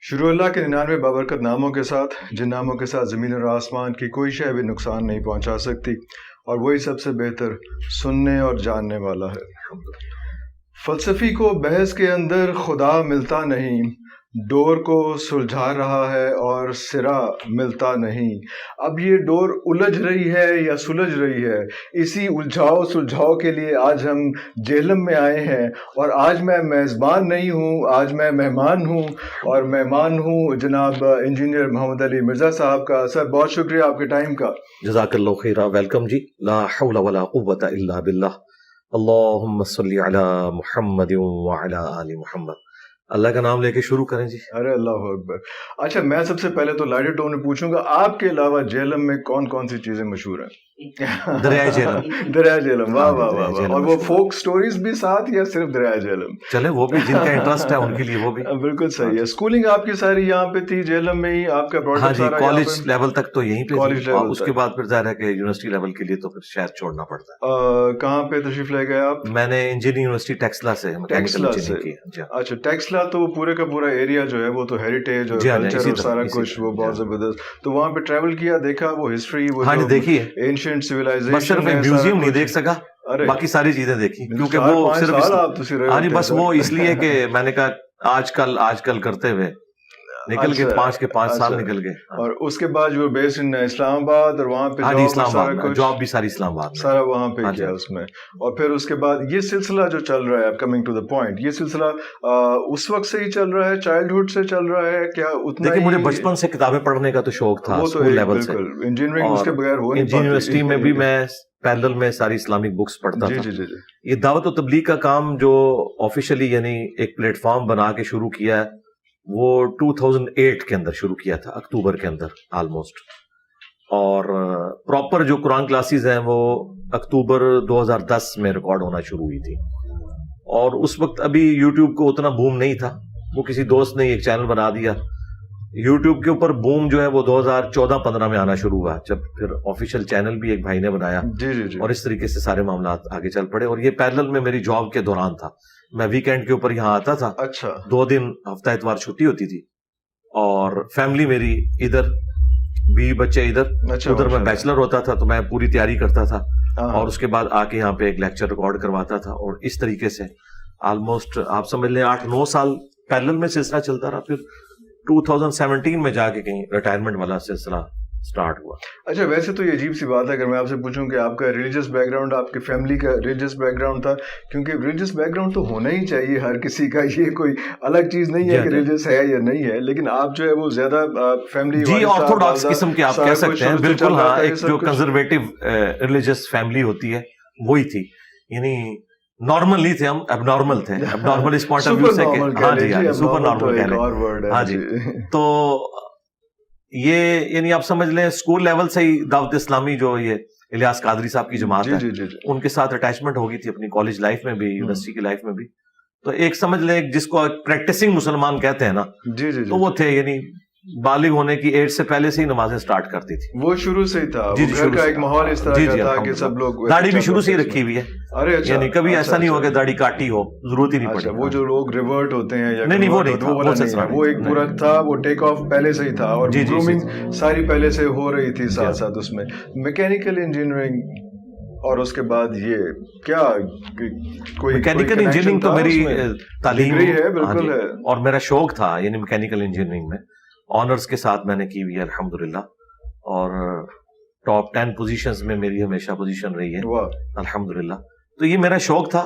شروع اللہ کے 99 بابرکت ناموں کے ساتھ، جن ناموں کے ساتھ زمین اور آسمان کی کوئی شے بھی نقصان نہیں پہنچا سکتی، اور وہی سب سے بہتر سننے اور جاننے والا ہے۔ فلسفی کو بحث کے اندر خدا ملتا نہیں، ڈور کو سلجھا رہا ہے اور سرا ملتا نہیں۔ اب یہ ڈور الجھ رہی ہے یا سلجھ رہی ہے، اسی الجھاؤ سلجھاؤ کے لیے آج ہم جہلم میں آئے ہیں، اور آج میں میزبان نہیں ہوں، آج میں مہمان ہوں، اور مہمان ہوں جناب انجینئر محمد علی مرزا صاحب کا۔ سر بہت شکریہ آپ کے ٹائم کا۔ جزاک اللہ خیرہ، ویلکم جی۔ لا حول ولا قوت الا باللہ، اللہم صلی علی محمد وعلی آل محمد۔ اللہ کا نام لے کے شروع کریں جی۔ ارے اللہ اکبر۔ اچھا، میں سب سے پہلے تو لائٹر ٹون میں پوچھوں گا، آپ کے علاوہ جہلم میں کون کون سی چیزیں مشہور ہیں؟ دریائے جہلم۔ دریائے جہلم، واہ واہ واہ واہ۔ اور وہ فوک سٹوریز بھی ساتھ یا صرف دریائے جہلم؟ چلے وہ بھی، جن کا انٹرسٹ ہے ان کے لیے وہ بھی۔ بالکل صحیح ہے۔ سکولنگ آپ کی ساری یہاں پہ تھی جہلم میں ہی؟ آپ کا ہاں پروڈکٹ جی، سارا کالج لیول تک تو یہیں پہ کالج تھی، اور لیول اس کے تک۔ بعد پھر ظاہر ہے کہ یونیورسٹی لیول کے لیے تو پھر شہر چھوڑنا پڑتا ہے۔ کہاں پہ تشریف لے گئے آپ؟ میں نے انجینئرنگ یونیورسٹی ٹیکسلا سے میکینیکل ٹیکسلا سے؟ انجینئرنگ کی۔ اچھا، ٹیکسلا تو پورے کا پورا ایریا جو ہے وہ تو ہیریٹیج اور جی ہاں، کلچر اسی اور طرح، سارا اسی کچھ طرح، وہ بہت جی زبردست۔ تو وہاں پہ ٹریول کیا، دیکھا وہ ہسٹری، وہ ہاں جی دیکھیے، اینشینٹ بس سویلائزیشن؟ صرف ایک میوزیم نہیں دیکھ سکا، باقی ساری چیزیں دیکھی، کیونکہ وہ صرف ہاں جی بس وہ اس لیے کہ میں نے کہا آج کل کرتے ہوئے نکل گئے، 5 کے 5 سال نکل گئے۔ اور اس کے بعد جو بیس ان اسلام آباد، اور وہاں پہ ہاں جی اسلام آباد، جاب بھی ساری اسلام آباد میں، سارا وہاں پہ کیا اس میں۔ اور پھر اس کے بعد یہ سلسلہ جو چل رہا ہے، کمنگ ٹو دا پوائنٹ، یہ سلسلہ اس وقت سے ہی چل رہا ہے، چائلڈہڈ سے چل رہا ہے کیا؟ اتنا دیکھیں مجھے بچپن سے کتابیں پڑھنے کا تو شوق تھا، اسکول لیول سے۔ انجینئرنگ اس کے بغیر ہو نہیں پاتی۔ یونیورسٹی میں بھی میں پیرلل میں ساری اسلامک بکس پڑھتا تھا۔ جی۔ یہ دعوت و تبلیغ کا کام جو آفیشلی یعنی ایک پلیٹ فارم بنا کے شروع کیا ہے، وہ 2008 کے اندر شروع کیا تھا، اکتوبر کے اندر آلموسٹ، اور پراپر جو قرآن کلاسز ہیں وہ اکتوبر 2010 میں ریکارڈ ہونا شروع ہوئی تھی۔ اور اس وقت ابھی یوٹیوب کو اتنا بوم نہیں تھا، وہ کسی دوست نے ایک چینل بنا دیا۔ یوٹیوب کے اوپر بوم جو ہے وہ 2014-15 میں آنا شروع ہوا، جب پھر آفیشیل چینل بھی ایک بھائی نے بنایا، جی۔ اور اس طریقے سے سارے معاملات آگے چل پڑے۔ اور یہ پیرلل میں میری جاب کے دوران تھا، میں ویکینڈ کے اوپر یہاں آتا تھا۔ اچھا، 2 دن ہفتہ اتوار چھٹی ہوتی تھی، اور فیملی میری ادھر، بیوی بچے ادھر، ادھر میں بیچلر ہوتا تھا تو میں پوری تیاری کرتا تھا، اور اس کے بعد آ کے یہاں پہ ایک لیکچر ریکارڈ کرواتا تھا، اور اس طریقے سے آلموسٹ آپ سمجھ لیں 8-9 سال پیرلل میں سلسلہ چلتا رہا۔ پھر 2017 میں جا کے کہیں ریٹائرمنٹ والا سلسلہ سٹارٹ ہوا۔ اچھا، ویسے تو یہ عجیب سی بات ہے اگر میں آپ سے پوچھوں کہ آپ کا ریلیجس بیک گراؤنڈ، آپ کی فیملی کا ریلیجس بیک گراؤنڈ تھا، کیونکہ ریلیجس بیک گراؤنڈ تو ہونا ہی چاہیے ہر کسی کا، یہ کوئی الگ چیز نہیں ہے کہ ریلیجس ہے یا نہیں ہے، لیکن آپ جو ہے وہ زیادہ فیملی جی آرتھوڈاکس قسم کے آپ کہہ سکتے ہیں، بالکل ہاں، ایک جو کنزرویٹو ریلیجس فیملی ہوتی ہے وہی تھی، یعنی نارمل نہیں تھے ہم، اب نارمل تھے، اب نارمل اس پوائنٹ آف ویو سے کہ ہاں جی سپر نارمل کہہ لیں، ہاں جی۔ تو یہ یعنی آپ سمجھ لیں اسکول لیول سے ہی دعوت اسلامی جو یہ الیاس قادری صاحب کی جماعت ہے، ان کے ساتھ اٹیچمنٹ ہو گئی تھی اپنی کالج لائف میں بھی، یونیورسٹی کی لائف میں بھی۔ تو ایک سمجھ لیں جس کو پریکٹسنگ مسلمان کہتے ہیں نا، تو وہ تھے، یعنی بالغ ہونے کی ایج سے پہلے سے ہی نمازیں سٹارٹ کرتی تھی، وہ شروع سے ہی تھا، گھر کا ایک ماحول اس طرح کا تھا کہ سب لوگ۔ داڑھی بھی شروع سے ہی رکھی ہوئی ہے، یعنی کبھی ایسا نہیں ہوا کہ داڑھی کاٹی ہو، ضرورت ہی نہیں پڑی۔ وہ جو لوگ ریورٹ ہوتے ہیں یا نہیں وہ نہیں تھا، وہ ایک پورا تھا، وہ ٹیک آف پہلے سے ہی تھا، اور گرومنگ ساری پہلے سے ہو رہی تھی ساتھ ساتھ اس میں۔ میکینیکل انجینئرنگ، اور اس کے بعد یہ کیا کوئی میکینیکل انجینئرنگ تو میری تعلیم ہے، بالکل ہے، اور میرا شوق تھا، یعنی میکینیکل انجینئرنگ میں آنرز کے ساتھ میں نے کی ہوئی ہے الحمدللہ، اور ٹاپ 10 پوزیشنز میں میری ہمیشہ پوزیشن رہی ہے الحمدللہ۔ تو یہ میرا شوق تھا،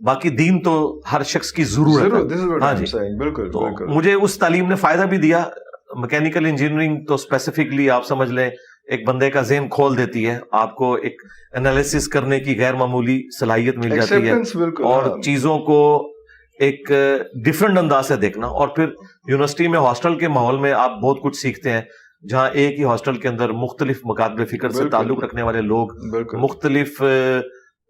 باقی دین تو ہر شخص کی ضرورت ہے، ہاں جی بالکل۔ تو مجھے اس تعلیم نے فائدہ بھی دیا۔ میکینیکل انجینئرنگ تو اسپیسیفکلی آپ سمجھ لیں ایک بندے کا ذہن کھول دیتی ہے، آپ کو ایک انالیسس کرنے کی غیر معمولی صلاحیت مل جاتی ہے، اور چیزوں کو ایک ڈفرنٹ انداز سے دیکھنا۔ اور پھر یونیورسٹی میں ہاسٹل کے ماحول میں آپ بہت کچھ سیکھتے ہیں، جہاں ایک ہی ہاسٹل کے اندر مختلف مکاتب فکر سے تعلق رکھنے والے لوگ، مختلف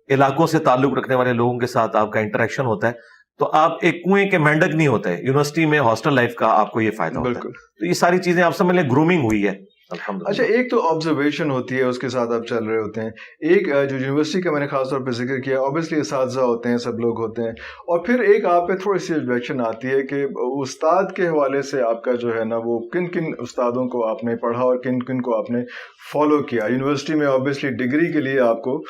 علاقوں سے تعلق رکھنے والے لوگوں کے ساتھ آپ کا انٹریکشن ہوتا ہے، تو آپ ایک کنویں کے مینڈک نہیں ہوتے۔ یونیورسٹی میں ہاسٹل لائف کا آپ کو یہ فائدہ ہوتا ہے۔ تو یہ ساری چیزیں آپ سمجھ لیں گرومنگ ہوئی ہے، اچھا ایک تو آبزرویشن ہوتی ہے اس کے ساتھ آپ چل رہے ہوتے ہیں, ایک جو یونیورسٹی کا میں نے خاص طور پہ ذکر کیا, اوبیسلی اساتذہ ہوتے ہیں, سب لوگ ہوتے ہیں, اور پھر ایک آپ پہ تھوڑی سی آبجیکشن آتی ہے کہ استاد کے حوالے سے آپ کا جو ہے نا وہ کن کن استادوں کو آپ نے پڑھا اور کن کن کو آپ نے فالو کیا. یونیورسٹی میں اوبیسلی ڈگری کے لیے آپ کو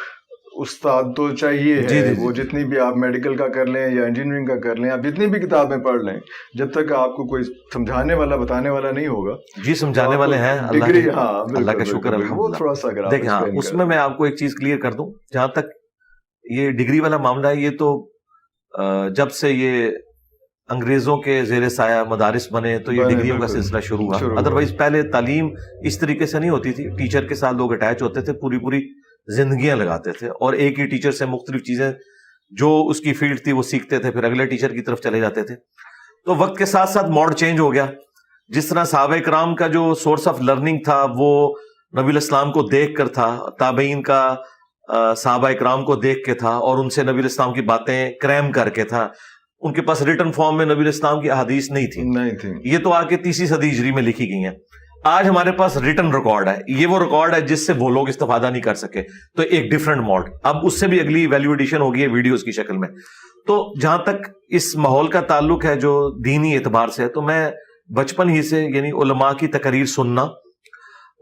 استاد تو چاہیے ہے, وہ جتنی بھی آپ میڈیکل کا کر لیں یا انجینئرنگ کا کر لیں, آپ جتنی بھی کتابیں پڑھ لیں, جب تک آپ کو کوئی سمجھانے والا بتانے والا نہیں ہوگا. جی سمجھانے والے ہیں ڈگری, اللہ کا شکر الحمدللہ. تھوڑا سا دیکھیں ہاں اس میں آپ کو ایک چیز کلیئر کر دوں, جہاں تک یہ ڈگری والا معاملہ ہے, یہ تو جب سے یہ انگریزوں کے زیر سایہ مدارس بنے تو یہ ڈگریوں کا سلسلہ شروع ہوا. ادروائز پہلے تعلیم اس طریقے سے نہیں ہوتی تھی, ٹیچر کے ساتھ لوگ اٹیچ ہوتے تھے, پوری زندگیاں لگاتے تھے, اور ایک ہی ٹیچر سے مختلف چیزیں جو اس کی فیلڈ تھی وہ سیکھتے تھے, پھر اگلے ٹیچر کی طرف چلے جاتے تھے. تو وقت کے ساتھ ساتھ موڈ چینج ہو گیا. جس طرح صحابہ کرام کا جو سورس آف لرننگ تھا وہ نبی الاسلام کو دیکھ کر تھا, تابعین کا صحابہ کرام کو دیکھ کے تھا, اور ان سے نبی الاسلام کی باتیں کریم کر کے تھا. ان کے پاس ریٹن فارم میں نبی الاسلام کی احادیث نہیں تھی, یہ تو آ کے 3 صدی ہجری میں لکھی گئی ہیں. آج ہمارے پاس ریٹن ریکارڈ ہے, یہ وہ ریکارڈ ہے جس سے وہ لوگ استفادہ نہیں کر سکے, تو ایک ڈیفرنٹ موڈ. اب اس سے بھی اگلی ویلیو ایڈیشن ہوگی ہے ویڈیوز کی شکل میں. تو جہاں تک اس ماحول کا تعلق ہے جو دینی اعتبار سے, تو میں بچپن ہی سے یعنی علماء کی تقریر سننا,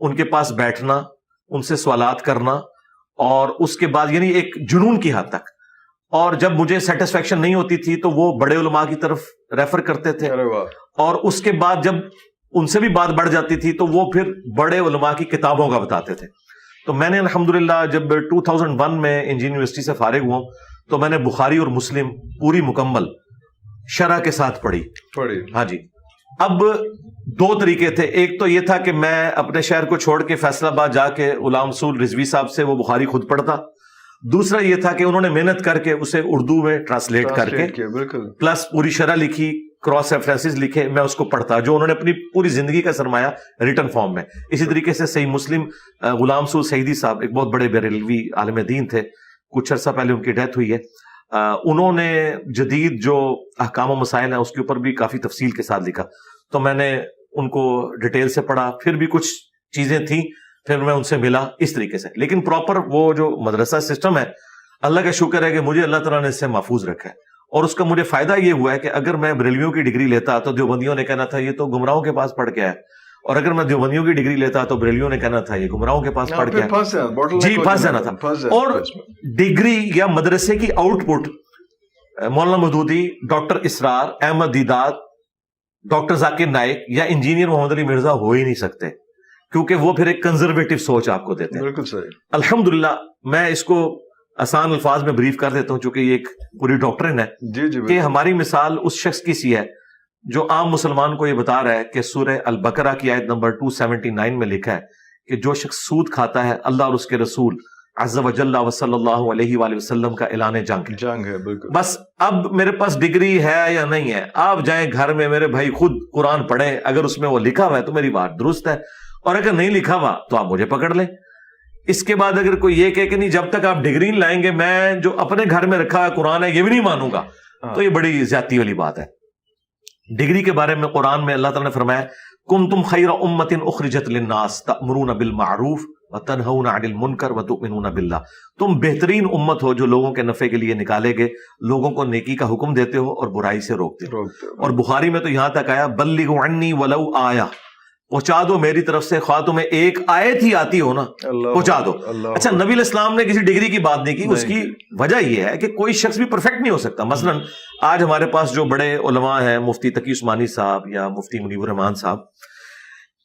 ان کے پاس بیٹھنا, ان سے سوالات کرنا, اور اس کے بعد یعنی ایک جنون کی حد تک. اور جب مجھے سیٹسفیکشن نہیں ہوتی تھی تو وہ بڑے علماء کی طرف ریفر کرتے تھے, اور اس کے بعد جب ان سے بھی بات بڑھ جاتی تھی تو وہ پھر بڑے علماء کی کتابوں کا بتاتے تھے. تو میں نے الحمدللہ جب 2001 میں انجینئرنگ یونیورسٹی سے فارغ ہوا تو میں نے بخاری اور مسلم پوری مکمل شرح کے ساتھ پڑھی. ہاں جی. اب 2 طریقے تھے, ایک تو یہ تھا کہ میں اپنے شہر کو چھوڑ کے فیصل آباد جا کے غلام رسول رضوی صاحب سے وہ بخاری خود پڑھتا. دوسرا یہ تھا کہ انہوں نے محنت کر کے اسے اردو میں ٹرانسلیٹ کر کے پلس پوری شرح لکھی, کراس ریفرنسز لکھے, میں اس کو پڑھتا, جو انہوں نے اپنی پوری زندگی کا سرمایہ ریٹن فارم میں. اسی طریقے سے صحیح مسلم غلام رسول سعیدی صاحب ایک بہت بڑے بریلوی عالم دین تھے, کچھ عرصہ پہلے ان کی ڈیتھ ہوئی ہے. انہوں نے جدید جو احکام و مسائل ہیں اس کے اوپر بھی کافی تفصیل کے ساتھ لکھا, تو میں نے ان کو ڈیٹیل سے پڑھا. پھر بھی کچھ چیزیں تھیں, پھر میں ان سے ملا اس طریقے سے. لیکن پراپر وہ جو مدرسہ سسٹم ہے, اللہ کا شکر ہے کہ مجھے اللہ تعالیٰ نے اس سے محفوظ رکھا ہے, اور اس کا مجھے فائدہ یہ ہوا ہے کہ اگر میں بریلویوں کی ڈگری لیتا تو دیوبندیوں نے کہنا تھا یہ تو گمراہوں کے پاس پڑھ کے آیا, اور اگر میں دیوبندیوں کی ڈگری لیتا تو بریلویوں نے کہنا تھا یہ گمراہوں کے پاس پڑھ کے آیا. جی پھنس جانا تھا. اور ڈگری یا مدرسے کی out put Maulana Maududi, doctor اسرار, احمد دیداد, ڈاکٹر ذاکر نائک یا انجینئر محمد علی مرزا ہو ہی نہیں سکتے, کیونکہ وہ پھر ایک کنزرویٹو سوچ آپ کو دیتے ہیں. بالکل صحیح. الحمدللہ میں اس کو آسان الفاظ میں بریف کر دیتا ہوں چونکہ یہ ایک پوری ڈاکٹرن ہے. کہ ہماری مثال اس شخص کی سی ہے جو عام مسلمان کو یہ بتا رہا ہے کہ سورہ البقرہ کی آیت نمبر 279 میں لکھا ہے کہ جو شخص سود کھاتا ہے اللہ اور اس کے رسول عز و جل و صلی اللہ علیہ وآلہ وسلم کا اعلان جنگ ہے. بالکل. بس اب میرے پاس ڈگری ہے یا نہیں ہے, آپ جائیں گھر میں میرے بھائی خود قرآن پڑھیں, اگر اس میں وہ لکھا ہوا ہے تو میری بات درست ہے, اور اگر نہیں لکھا ہوا تو آپ مجھے پکڑ لیں. اس کے بعد اگر کوئی یہ کہے کہ نہیں جب تک آپ ڈگری نہیں لائیں گے میں جو اپنے گھر میں رکھا ہے قرآن ہے یہ بھی نہیں مانوں گا, تو یہ بڑی زیادتی والی بات ہے. ڈگری کے بارے میں قرآن میں اللہ تعالیٰ نے فرمایا کنتم خیر امۃ اخرجت للناس تأمرون بالمعروف وتنہون عن المنکر وتؤمنون باللہ, تم بہترین امت ہو جو لوگوں کے نفع کے لیے نکالے گئے, لوگوں کو نیکی کا حکم دیتے ہو اور برائی سے روکتے ہو. اور بخاری میں تو یہاں تک آیا بلغوا عنی ولو آیہ, پہنچا دو میری طرف سے, خواہ تمہیں ایک آیت ہی آتی ہو نا پہنچا دو. اچھا نبی الاسلام نے کسی ڈگری کی بات نہیں کی, اس کی وجہ یہ ہے کہ کوئی شخص بھی پرفیکٹ نہیں ہو سکتا. مثلا آج ہمارے پاس جو بڑے علماء ہیں, مفتی تقی عثمانی صاحب یا مفتی منیب الرحمان صاحب,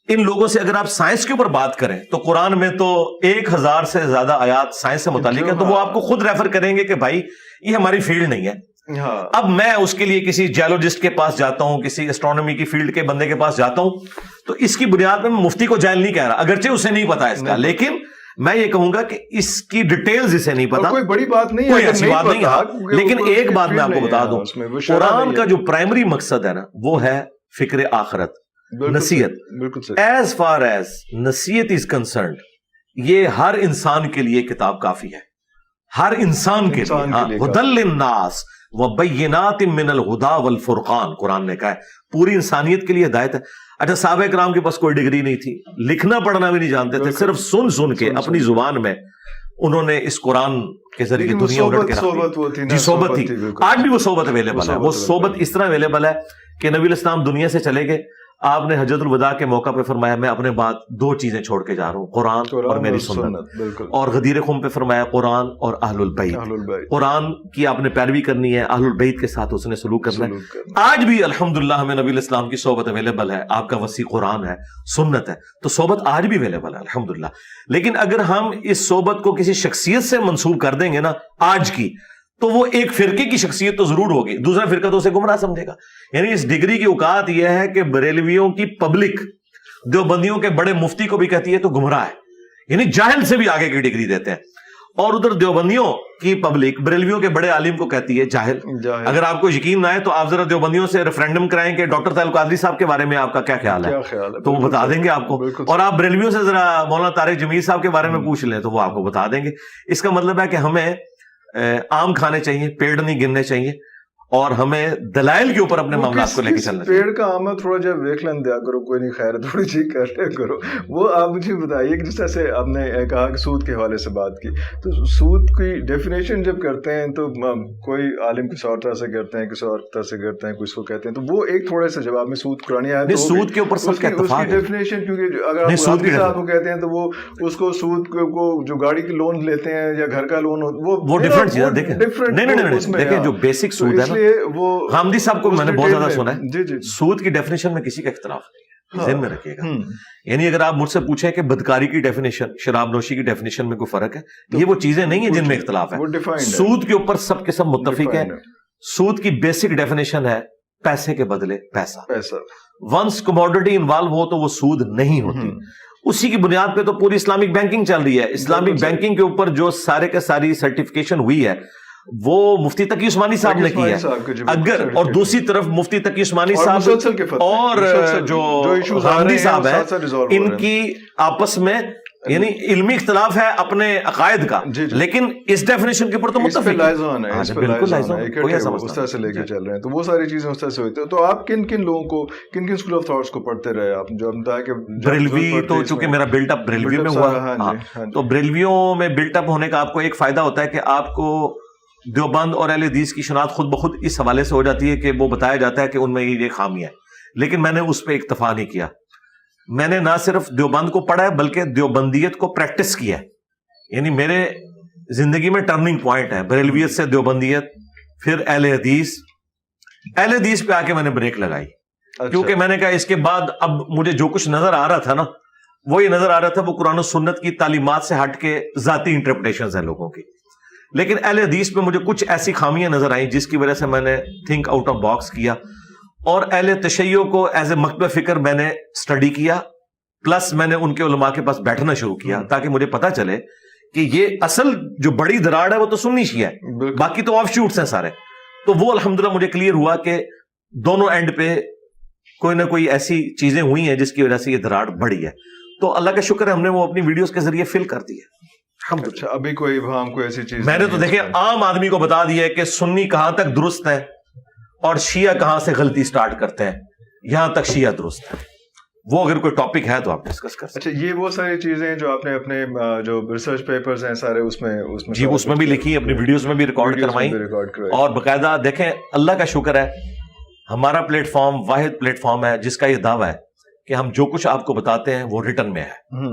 ان لوگوں سے اگر آپ سائنس کے اوپر بات کریں تو قرآن میں تو 1000 سے زیادہ آیات سائنس سے متعلق ہیں, تو وہ آپ کو خود ریفر کریں گے کہ بھائی یہ ہماری فیلڈ نہیں ہے. اب میں اس کے لیے کسی جیولوجسٹ کے پاس جاتا ہوں, کسی ایسٹرونومی کی فیلڈ کے بندے کے پاس جاتا ہوں, تو اس کی بنیاد میں مفتی کو جاہل نہیں کہہ رہا, اگرچہ اسے نہیں پتا اس کا, لیکن میں یہ کہوں گا کہ اس کی ڈیٹیلز اسے نہیں پتا, کوئی بڑی بات نہیں ہے, کوئی ایسی بات نہیں ہے. لیکن ایک بات میں آپ کو بتا دوں, قرآن کا جو پرائمری مقصد ہے نا وہ ہے فکر آخرت, نصیحت. ایز فار ایز نصیحت از کنسرنڈ, یہ ہر انسان کے لیے کتاب کافی ہے, ہر انسان کے لیے. ہدی للناس وبینات من الہدی والفرقان, قرآن نے کہا ہے پوری انسانیت کے لیے ہدایت ہے. اچھا صحابہ کرام کے پاس کوئی ڈگری نہیں تھی, لکھنا پڑھنا بھی نہیں جانتے تھے, صرف سن کے اپنی زبان میں انہوں نے اس قرآن کے ذریعے دنیا الٹ کے رکھ دی. جی صحبت تھی, آج بھی وہ صحبت اویلیبل ہے. وہ صحبت اس طرح اویلیبل ہے کہ نبی الاسلام دنیا سے چلے گئے, آپ نے حجۃ الوداع کے موقع پہ فرمایا میں اپنے بعد 2 چیزیں چھوڑ کے جا رہا ہوں, قرآن اور میری سنت. اور غدیر خم پہ فرمایا قرآن اور اہل البیت. قرآن کی آپ نے پیروی کرنی ہے, اہل البیت کے ساتھ اس نے سلوک کرنا ہے. آج بھی الحمدللہ ہمیں نبی الاسلام کی صحبت اویلیبل ہے, آپ کا وسیع قرآن ہے, سنت ہے, تو صحبت آج بھی اویلیبل ہے الحمدللہ. لیکن اگر ہم اس صحبت کو کسی شخصیت سے منسوب کر دیں گے نا آج کی, تو وہ ایک فرقے کی شخصیت تو ضرور ہوگی, دوسرا فرقہ تو اسے گمراہ سمجھے گا. یعنی اس ڈگری کی اوقات یہ ہے کہ بریلویوں کی پبلک دیوبندیوں کے بڑے مفتی کو بھی کہتی ہے تو گمراہ ہے, یعنی جاہل سے بھی آگے کی ڈگری دیتے ہیں. اور ادھر دیوبندیوں کی پبلک بریلویوں کے بڑے عالم کو کہتی ہے جاہل. اگر آپ کو یقین نہ ہے تو آپ ذرا دیوبندیوں سے ریفرینڈم کرائیں کہ ڈاکٹر طاہر القادری صاحب کے بارے میں آپ کا کیا خیال ہے, تو وہ بتا دیں گے آپ کو. اور آپ بریلویوں سے ذرا مولانا طارق جمیل صاحب کے بارے میں پوچھ لیں تو وہ آپ کو بتا دیں گے. اس کا مطلب ہے کہ ہمیں آم کھانے چاہیے, پیڑ نہیں گرنے چاہیے, اور ہمیں دلائل کے اوپر اپنے معاملات کو لے کے چلنا چاہیے. پیڑ کا آم تھوڑا جب دیکھ لیں دیا کرو, کوئی نہیں خیر تھوڑی سی کر لیا کرو. وہ آپ مجھے بتائیے کہ جس طرح سے آپ نے کہا کہ سود کے حوالے سے بات کی, تو سود کی ڈیفینیشن جب کرتے ہیں تو کوئی عالم کسی اور طرح سے کرتے ہیں, کسی اور طرح سے کرتے ہیں, کوئی اس کو کہتے ہیں, تو وہ ایک تھوڑے سے جواب میں سود قرآن آیا سود کے اوپر سب کا اتفاق ہے ڈیفینیشن. کیونکہ اگر آپ قاضی صاحب کو کہتے ہیں تو وہ اس کو سود کو جو گاڑی کی لون لیتے ہیں یا گھر کا لون, وہ ڈفرنٹ چیز ہے. دیکھیں دیکھیں جو بیسک سود ہے نا, حامدی صاحب کو میں نے بہت زیادہ سنا ہے, سود کی ڈیفینیشن میں کسی کا اختلاف نہیں, ذہن میں رکھیے گا. یعنی اگر آپ مجھ سے پوچھیں کہ بدکاری کی ڈیفینیشن, شراب نوشی کی ڈیفینیشن میں کوئی فرق ہے, یہ وہ چیزیں نہیں ہیں جن میں اختلاف ہے. سود کے اوپر سب کے سب متفق ہیں. سود کی بیسک ڈیفینیشن ہے پیسے کے بدلے پیسہ. ونس کموڈٹی انوالو ہو تو وہ سود نہیں ہوتی. اسی کی بنیاد پہ تو پوری اسلامک بینکنگ چل رہی ہے. اسلامک بینکنگ کے اوپر جو سارے کے ساری سرٹیفکیشن ہوئی ہے وہ مفتی تقی عثمانی صاحب نے کی ہے. اگر اور دوسری طرف مفتی تقی عثمانی صاحب اور جو حامدی صاحب ہیں, ان کی آپس میں یعنی علمی اختلاف ہے اپنے عقائد کا, لیکن اس ڈیفینیشن کے اوپر تو متفق ہے. بالکل اس طرح سے لے کے چل رہے ہیں, تو وہ ساری چیزیں اس طرح سے ہوتی ہیں. تو آپ کن کن لوگوں کو, کن کن اسکول آف تھاٹس کو پڑھتے رہے آپ؟ جو ہم بتایا کہ بریلوی, تو چونکہ میرا بلٹ اپ بریلوی میں ہوا, تو بریلویوں میں بلٹ اپ ہونے کا آپ کو ایک فائدہ ہوتا ہے کہ آپ کو دیوبند اور اہل حدیث کی شناخت خود بخود اس حوالے سے ہو جاتی ہے کہ وہ بتایا جاتا ہے کہ ان میں یہ خامی ہے. لیکن میں نے اس پہ اکتفا نہیں کیا. میں نے نہ صرف دیوبند کو پڑھا ہے بلکہ دیوبندیت کو پریکٹس کیا ہے. یعنی میرے زندگی میں ٹرننگ پوائنٹ ہے بریلویت سے دیوبندیت, پھر اہل حدیث. اہل حدیث پہ آ کے میں نے بریک لگائی, کیونکہ میں نے کہا اس کے بعد اب مجھے جو کچھ نظر آ رہا تھا نا, وہ یہ نظر آ رہا تھا وہ قرآن و سنت کی تعلیمات سے ہٹ کے ذاتی انٹرپریٹیشنز ہیں لوگوں کی. لیکن اہل حدیث میں مجھے کچھ ایسی خامیاں نظر آئیں جس کی وجہ سے میں نے تھنک آؤٹ آف باکس کیا, اور اہل تشیع کو ایز اے مکتبہ فکر میں نے اسٹڈی کیا, پلس میں نے ان کے علماء کے پاس بیٹھنا شروع کیا تاکہ مجھے پتا چلے کہ یہ اصل جو بڑی دراڑ ہے وہ تو سنی شیعہ ہے, باقی تو آف شوٹس ہیں سارے. تو وہ الحمدللہ مجھے کلیئر ہوا کہ دونوں اینڈ پہ کوئی نہ کوئی ایسی چیزیں ہوئی ہیں جس کی وجہ سے یہ دراڑ بڑی ہے. تو اللہ کا شکر ہے ہم نے وہ اپنی ویڈیوز کے ذریعے فل کر دی ہے. اچھا, ابھی کوئی ہم کو ایسی چیز میں نے تو دیکھیں عام آدمی کو بتا دیا ہے کہ سنی کہاں تک درست ہے اور شیعہ کہاں سے غلطی سٹارٹ کرتے ہیں, یہاں تک شیعہ درست ہے. وہ اگر کوئی ٹاپک ہے تو آپ ڈسکس کر سکتے ہیں. اچھا, یہ وہ ساری چیزیں جو آپ نے اپنے جو ریسرچ پیپرز ہیں سارے اس میں جی اس میں بھی لکھی, اپنی ویڈیوز میں بھی ریکارڈ کروائی, اور باقاعدہ دیکھیں اللہ کا شکر ہے ہمارا پلیٹ فارم واحد پلیٹ فارم ہے جس کا یہ دعویٰ ہے کہ ہم جو کچھ آپ کو بتاتے ہیں وہ ریٹن میں ہے.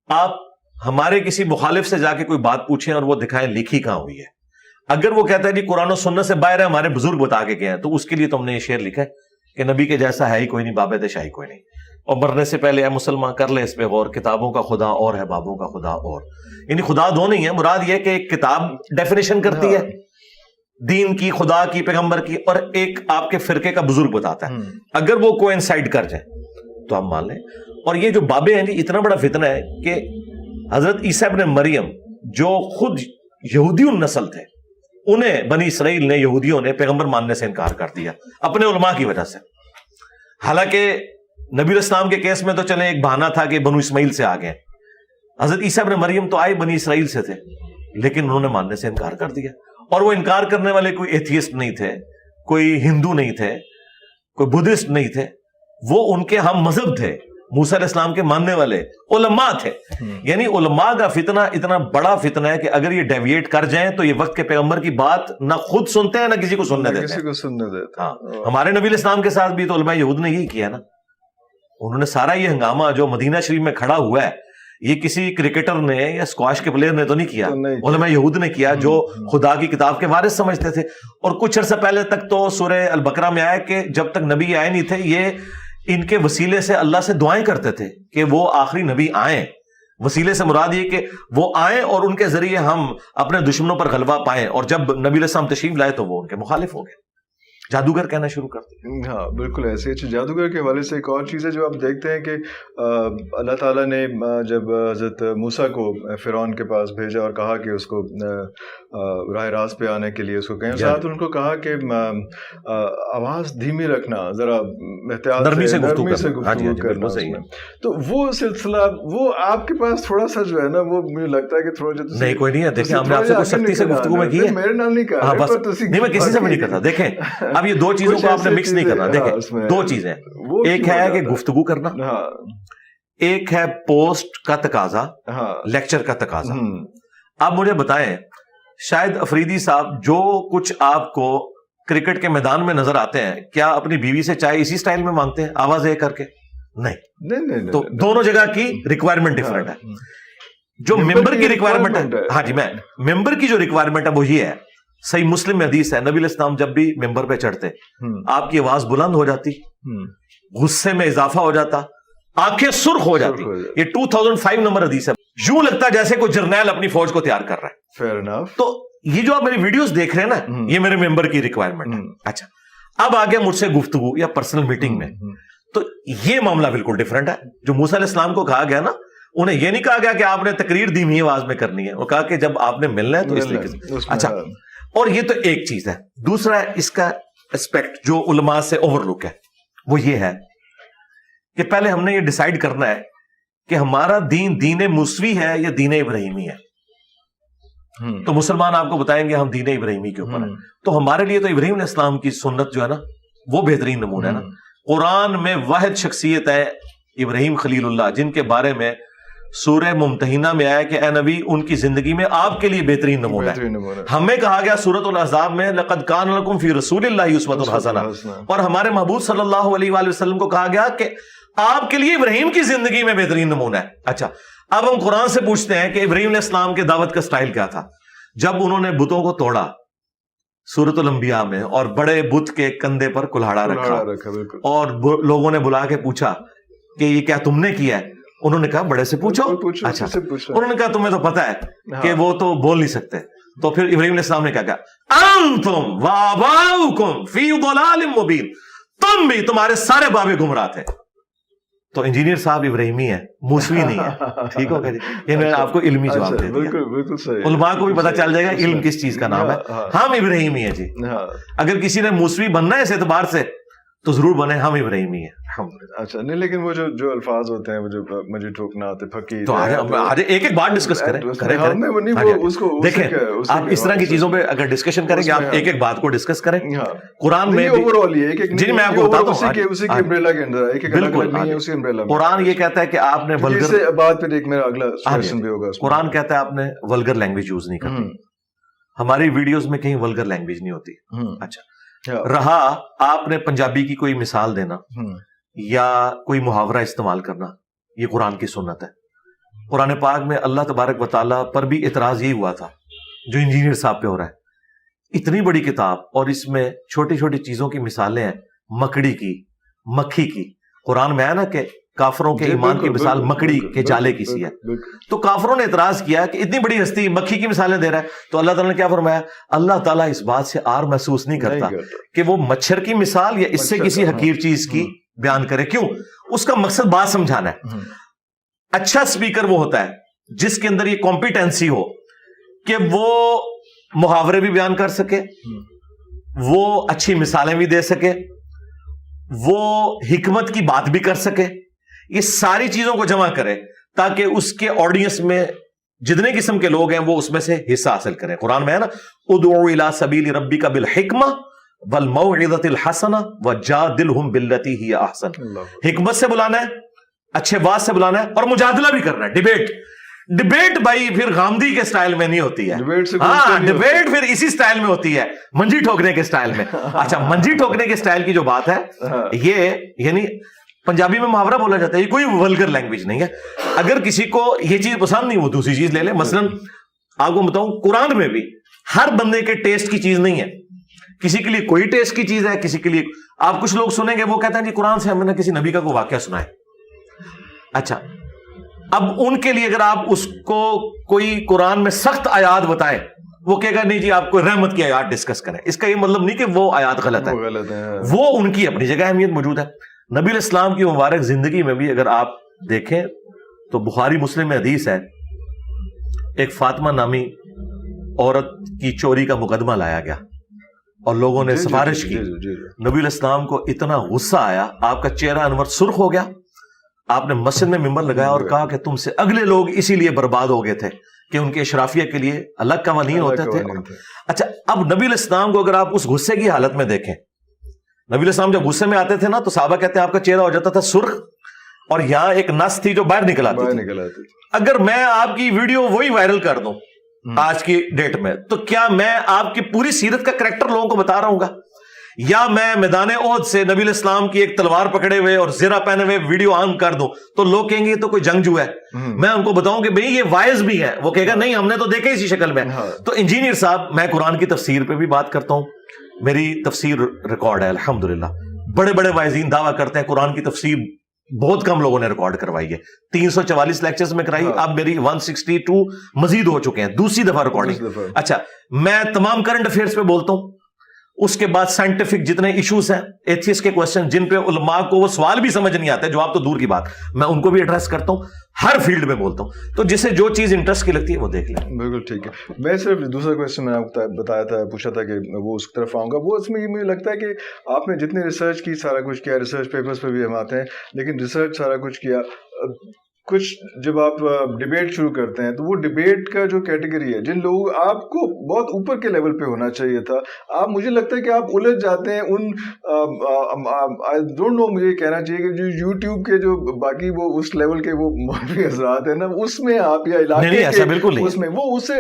آپ ہمارے کسی مخالف سے جا کے کوئی بات پوچھیں اور وہ دکھائیں لکھی کہاں ہوئی ہے. اگر وہ کہتا ہے جی قرآن و سنت سے باہر ہے, ہمارے بزرگ بتا کے گئے ہیں, تو اس کے لیے تو ہم نے یہ شعر لکھا ہے کہ نبی کے جیسا ہے ہی کوئی نہیں, بابے شاہی کوئی نہیں, اور مرنے سے پہلے اے مسلمان کر لے اس پہ غور, کتابوں کا خدا اور ہے بابوں کا خدا اور. یعنی خدا دو نہیں ہے, مراد یہ کہ ایک کتاب ڈیفینیشن کرتی ہے دین کی, خدا کی, پیغمبر کی, اور ایک آپ کے فرقے کا بزرگ بتاتا ہے. اگر وہ کوئنسائڈ کر جائیں تو ہم مان لیں. اور یہ جو بابے ہیں جی, اتنا بڑا فتنہ ہے کہ حضرت عیسیٰ ابن مریم جو خود یہودی النسل تھے, انہیں بنی اسرائیل نے, یہودیوں نے پیغمبر ماننے سے انکار کر دیا اپنے علماء کی وجہ سے. حالانکہ نبی الاسلام کے کیس میں تو چلے ایک بہانہ تھا کہ بنو اسماعیل سے آ گئے, حضرت عیسیٰ ابن مریم تو آئے بنی اسرائیل سے تھے, لیکن انہوں نے ماننے سے انکار کر دیا. اور وہ انکار کرنے والے کوئی ایتھیسٹ نہیں تھے, کوئی ہندو نہیں تھے, کوئی بدھسٹ نہیں تھے, وہ ان کے ہم مذہب تھے، موسیٰ علیہ السلام کے ماننے والے علماء تھے. یعنی علماء کا فتنہ اتنا بڑا فتنہ ہے کہ اگر یہ ڈیویٹ کر جائیں تو یہ وقت کے پیغمبر کی بات نہ خود سنتے ہیں نہ کسی کو سننے دیتے ہیں. ہمارے نبی علیہ السلام کے ساتھ بھی تو علماء یہود نے یہی کیا نا. انہوں نے سارا یہ ہنگامہ جو مدینہ شریف میں کھڑا ہوا ہے یہ کسی کرکٹر نے یا اسکواش کے پلیئر نے تو نہیں کیا، علماء یہود نے کیا جو خدا کی کتاب کے وارث سمجھتے تھے. اور کچھ عرصہ پہلے تک تو سورہ البقرہ میں آیا کہ جب تک نبی آئے نہیں تھے یہ ان کے وسیلے سے اللہ سے دعائیں کرتے تھے کہ وہ آخری نبی آئیں. وسیلے سے مراد یہ کہ وہ آئیں اور ان کے ذریعے ہم اپنے دشمنوں پر غلبہ پائیں. اور جب نبی علیہ السلام تشریف لائے تو وہ ان کے مخالف ہو گئے، جادوگر کہنا شروع کرتے. ہاں بالکل ایسے. اچھا جادوگر کے حوالے سے ایک اور چیز ہے جو آپ دیکھتے ہیں کہ اللہ تعالیٰ نے جب حضرت موسیٰ کو فرعون کے پاس بھیجا اور کہا کہ اس کو راہ راست پہ آنے کے لیے اس کو کہیں، ساتھ ان کو کہا کہ آواز دھیمی رکھنا، ذرا احتیاط نرمی سے گفتگو کرنا. تو وہ سلسلہ وہ آپ کے پاس تھوڑا سا جو ہے نا وہ مجھے لگتا ہے کہ تھوڑا جو نہیں کوئی نہیں ہے. دیکھیں ہم نے آپ سے کوئی سختی سے گفتگو میں کی ہے، میرے نام نہیں کہا نہیں میں کسی سے بھی نہیں کرتا. دیکھیں اب یہ دو چیزوں کو آپ نے مکس نہیں کرنا. دیکھیں دو چیزیں، ایک ہے کہ گفتگو کرنا، ایک ہے پوسٹ کا تقاضا، لیکچر کا تقاضا. آپ مجھے بتائیں شاید افریدی صاحب جو کچھ آپ کو کرکٹ کے میدان میں نظر آتے ہیں کیا اپنی بیوی سے چائے اسی سٹائل میں مانگتے ہیں آواز ایک کر کے؟ نہیں. تو دونوں جگہ کی ریکوائرمنٹ ڈفرنٹ ہے. جو ممبر کی ریکوائرمنٹ ہے، ہاں جی میں ممبر کی جو ریکوائرمنٹ ہے وہ یہ ہے، صحیح مسلم میں حدیث ہے، نبی علیہ السلام جب بھی ممبر پہ چڑھتے آپ کی آواز بلند ہو جاتی، غصے میں اضافہ ہو جاتا، آنکھیں سرخ ہو جاتی. یہ 2005 نمبر حدیث ہے. یوں لگتا جیسے کوئی جرنیل اپنی فوج کو تیار کر رہا ہے. Fair enough. تو یہ جو آپ میری ویڈیوز دیکھ رہے ہیں نا یہ میرے ممبر کی ریکوائرمنٹ ہے. اچھا اب آگے مجھ سے گفتگو یا پرسنل میٹنگ میں تو یہ معاملہ بالکل ڈفرنٹ ہے. جو موسیٰ علیہ السلام کو کہا گیا نا انہیں یہ نہیں کہا گیا کہ آپ نے تقریر دھیمی آواز میں کرنی ہے، وہ کہا کہ جب آپ نے ملنا ہے تو اس لیے. اچھا اور یہ تو ایک چیز ہے. دوسرا اس کا اسپیکٹ جو علماء سے اوور لک ہے وہ یہ ہے کہ پہلے ہم نے یہ ڈیسائیڈ کرنا ہے کہ ہمارا دین موسوی ہے یا دین ابراہیمی ہے. تو مسلمان آپ کو بتائیں گے ہم دین ابراہیمی کے اوپر ہیں، تو ہمارے لیے تو ابراہیم علیہ السلام کی سنت جو ہے نا وہ بہترین نمونہ ہے نا. قرآن میں واحد شخصیت ہے ابراہیم خلیل اللہ جن کے بارے میں سورہ ممتحنہ میں آیا کہ اے نبی ان کی زندگی میں آپ کے لیے بہترین نمونہ ہے. ہمیں کہا گیا سورۃ الاحزاب میں لقد کان لکم فی رسول اللہ اسوۃ حسنہ، اور ہمارے محبوب صلی اللہ علیہ وآلہ وسلم کو کہا گیا کہ آپ کے لیے ابراہیم کی زندگی میں بہترین نمونہ ہے. اچھا اب ہم قرآن سے پوچھتے ہیں کہ ابراہیم علیہ السلام کے دعوت کا سٹائل کیا تھا جب انہوں نے بتوں کو توڑا سورۃ الانبیاء میں اور بڑے بت کے کندھے پر کلہاڑا رکھا اور لوگوں نے بلا کے پوچھا کہ یہ کیا تم نے کیا ہے؟ انہوں نے کہا بڑے سے پوچھو. اچھا انہوں نے کہا تمہیں تو پتا ہے کہ وہ تو بول نہیں سکتے. تو پھر ابراہیم علیہ السلام نے کہا انتم وآباؤکم فی ضلال مبین، تم بھی تمہارے سارے بابے گمراہ تھے. تو انجینئر صاحب ابراہیمی ہے موسوی نہیں ہے. ٹھیک ہو گیا جی، یہ میں نے آپ کو علمی جواب دے دیا. علماء کو بھی پتا چل جائے گا علم کس چیز کا نام ہے. ہم ابراہیمی ہیں جی. اگر کسی نے موسوی بننا ہے اس اعتبار سے تو ضرور بنے ہم ابراہیمی ہیں. اچھا نہیں لیکن وہ جو الفاظ ہوتے ہیں وہ جو مجھے ٹوکنا آتے فقیر تو آج ایک ایک بات ڈسکس کریں. دیکھیں آپ اس طرح کی چیزوں پہ اگر ڈسکشن کریں گے آپ ایک ایک بات کو ڈسکس کریں. قرآن میں جی میں آپ کو بتاتا ہوں بالکل قرآن یہ کہتا ہے کہ آپ نے بات پہ ایک میرا اگلا کوسچن بھی ہوگا. قرآن کہتا ہے آپ نے ولگر لینگویج یوز نہیں کرنی. ہماری ویڈیوز میں کہیں ولگر لینگویج نہیں ہوتی. اچھا رہا آپ نے پنجابی کی کوئی مثال دینا یا کوئی محاورہ استعمال کرنا یہ قرآن کی سنت ہے. قرآن پاک میں اللہ تبارک و تعالیٰ پر بھی اعتراض یہی ہوا تھا جو انجینئر صاحب پہ ہو رہا ہے. اتنی بڑی کتاب اور اس میں چھوٹی چھوٹی چیزوں کی مثالیں ہیں، مکڑی کی، مکھی کی. قرآن میں ہے نا کہ کافروں کے ایمان کی مثال مکڑی کے جالے کی سی ہے. تو کافروں نے اعتراض کیا کہ اتنی بڑی ہستی مکھی کی مثالیں دے رہا ہے. تو اللہ تعالیٰ نے کیا فرمایا؟ اللہ تعالیٰ اس بات سے آر محسوس نہیں کرتا کہ وہ مچھر کی مثال یا اس سے کسی حقیر چیز کی بیان کرے. کیوں؟ اس کا مقصد بات سمجھانا ہے. اچھا سپیکر وہ ہوتا ہے جس کے اندر یہ کمپیٹنسی ہو کہ وہ محاورے بھی بیان کر سکے، وہ اچھی مثالیں بھی دے سکے، وہ حکمت کی بات بھی کر سکے. یہ ساری چیزوں کو جمع کرے تاکہ اس کے آڈینس میں جتنے قسم کے لوگ ہیں وہ اس میں سے حصہ حاصل کریں. قرآن میں ہے نا ادعو الی سبیل ربک بالحکمہ والموعظۃ الحسنہ وجادلہم باللتی ہی احسن. حکمت سے بلانا ہے, اچھے بات سے بلانا ہے, اور مجادلہ بھی کرنا ہے. ڈبیٹ بھائی پھر غامدی کے سٹائل میں نہیں ہوتی ہے. ہاں, ڈبیٹ پھر اسی سٹائل میں ہوتی ہے, منجی ٹھوکنے کے سٹائل میں. اچھا, منجی ٹھوکنے کے سٹائل کی جو بات ہے, یہ یعنی پنجابی میں محاورہ بولا جاتا ہے, یہ کوئی ولگر لینگویج نہیں ہے. اگر کسی کو یہ چیز پسند نہیں, وہ دوسری چیز لے لے. مثلا آپ کو بتاؤں, قرآن میں بھی ہر بندے کے ٹیسٹ کی چیز نہیں ہے. کسی کے لیے کوئی ٹیسٹ کی چیز ہے, کسی کے لیے. آپ کچھ لوگ سنیں گے, وہ کہتے ہیں جی قرآن سے ہم نے کسی نبی کا کوئی واقعہ سنا ہے. اچھا, اب ان کے لیے اگر آپ اس کو کوئی قرآن میں سخت آیات بتائیں, وہ کہے گا نہیں جی آپ کو رحمت کی آیات ڈسکس کریں. اس کا یہ مطلب نہیں کہ وہ آیات غلط ہے, وہ ان کی اپنی جگہ اہمیت موجود ہے. نبی علیہ السلام کی مبارک زندگی میں بھی اگر آپ دیکھیں تو بخاری مسلم میں حدیث ہے, ایک فاطمہ نامی عورت کی چوری کا مقدمہ لایا گیا اور لوگوں نے سفارش کی. نبی علیہ السلام کو اتنا غصہ آیا, آپ کا چہرہ انور سرخ ہو گیا. آپ نے مسجد میں ممبر لگایا اور کہا کہ تم سے اگلے لوگ اسی لیے برباد ہو گئے تھے کہ ان کے اشرافیہ کے لیے الگ قوانین ہوتے تھے. اچھا, اب نبی علیہ السلام کو اگر آپ اس غصے کی حالت میں دیکھیں, نبی علیہ السلام جب غصے میں آتے تھے نا تو صحابہ کہتے ہیں آپ کا چہرہ ہو جاتا تھا سرخ, اور یہاں ایک نس تھی جو باہر نکل آتی تھی. اگر میں آپ کی ویڈیو وہی وائرل کر دوں آج کی ڈیٹ میں, تو کیا میں آپ کی پوری سیرت کا کریکٹر لوگوں کو بتا رہا ہوں گا؟ یا میں میدان احد سے نبی علیہ السلام کی ایک تلوار پکڑے ہوئے اور زرہ پہنے ہوئے ویڈیو آن کر دوں تو لوگ کہیں گے یہ تو کوئی جنگجو ہے. میں ان کو بتاؤں کہ بھئی یہ وائز بھی ہے, وہ کہے گا نہیں ہم نے تو دیکھے اسی شکل میں. تو انجینئر صاحب, میں قرآن کی تفسیر پہ بھی بات کرتا ہوں, میری تفسیر ریکارڈ ہے الحمدللہ. بڑے بڑے وائزین دعویٰ کرتے ہیں قرآن کی تفسیر بہت کم لوگوں نے ریکارڈ کروائی ہے. 344 لیکچرز میں کرائی, اب میری 162 مزید ہو چکے ہیں, دوسری دفعہ ریکارڈنگ. اچھا, میں تمام کرنٹ افیئرز پہ بولتا ہوں, اس کے بعد سائنٹیفک جتنے ایشوز ہیں, ایتھیسٹ کے کوسچن جن پہ علماء کو وہ سوال بھی سمجھ نہیں آتے, جواب تو دور کی بات, میں ان کو بھی ایڈریس کرتا ہوں, ہر فیلڈ میں بولتا ہوں. تو جسے جو چیز انٹرسٹ کی لگتی ہے وہ دیکھ لیں. بالکل ٹھیک ہے. میں صرف دوسرا کوسچن میں آپ کو بتایا تھا, پوچھا تھا کہ وہ اس طرف آؤں گا. وہ اس میں یہ مجھے لگتا ہے کہ آپ نے جتنی ریسرچ کی, سارا کچھ کیا, ریسرچ پیپرز پہ بھی ہم آتے ہیں, لیکن ریسرچ سارا کچھ کیا, کچھ جب آپ ڈبیٹ شروع کرتے ہیں تو وہ ڈبیٹ کا جو کیٹیگری ہے, جن لوگ آپ کو بہت اوپر کے لیول پہ ہونا چاہیے تھا, آپ مجھے لگتا ہے کہ آپ الجھ جاتے ہیں ان آئی ڈونٹ نو, مجھے کہنا چاہیے کہ جو یوٹیوب کے جو باقی وہ اس لیول کے وہ مولوی حضرات ہیں نا, اس میں آپ یا علاقے کے اس میں وہ اسے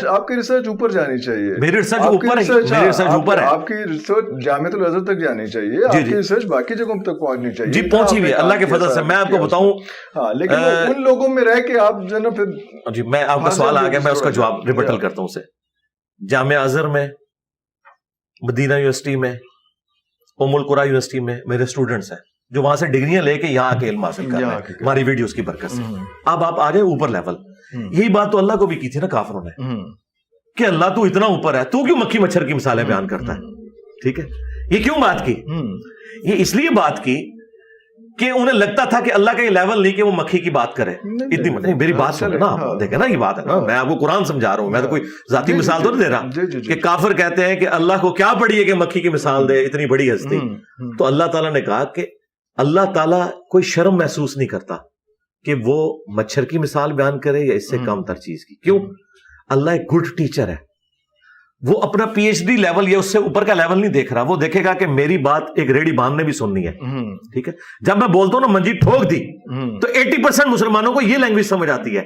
آپ کی ریسرچ اوپر جانی چاہیے. میری ریسرچ اوپر ہے, آپ کی ریسرچ جامعۃ الازہر تک جانی چاہیے, آپ کی ریسرچ باقی جگہوں تک پہنچنی چاہیے. جی پہنچی ہوئی ہے اللہ کے فضل سے. میں آپ کو بتاؤں, لیکن ان لوگوں میں رہ کے آپ جو نا پھر, جی میں آپ کا سوال آ گیا, میں اس کا جواب ریبٹل کرتا ہوں. اسے جامعہ ازہر میں, مدینہ یونیورسٹی میں, ام القریٰ یونیورسٹی میں میرے اسٹوڈنٹس ہیں جو وہاں سے ڈگریاں لے کے یہاں کے علم حاصل کر رہے ہیں ہماری ویڈیوز کی برکت سے. اب آپ آ گئے اوپر لیول. یہی بات تو اللہ کو بھی کی تھی نا کافروں نے, کہ اللہ تو اتنا اوپر ہے, تو کیوں مکھی مچھر کی مثالیں بیان کرتا ہے. ٹھیک ہے, یہ کیوں بات کی؟ یہ اس لیے بات کی کہ انہیں لگتا تھا کہ اللہ کا یہ لیول نہیں کہ وہ مکھی کی بات کرے. اتنی میری بات سنیں نا, دیکھیں نا, یہ بات ہے نا, میں آپ کو قرآن سمجھا رہا ہوں, میں تو کوئی ذاتی مثال تو نہیں دے رہا کہ کافر کہتے ہیں کہ اللہ کو کیا پڑی ہے کہ مکھی کی مثال دے, اتنی بڑی ہستی. تو اللہ تعالیٰ نے کہا کہ اللہ تعالیٰ کوئی شرم محسوس نہیں کرتا کہ وہ مچھر کی مثال بیان کرے یا اس سے کم تر چیز کی. کیوں؟ اللہ ایک گڈ ٹیچر ہے, وہ اپنا پی ایچ ڈی لیول یا اس سے اوپر کا لیول نہیں دیکھ رہا, وہ دیکھے گا کہ میری بات ایک ریڈی باندھ نے بھی سننی ہے. ٹھیک ہے, جب میں بولتا ہوں نا منجی ٹھوک دی, تو 80% مسلمانوں کو یہ لینگویج سمجھ آتی ہے.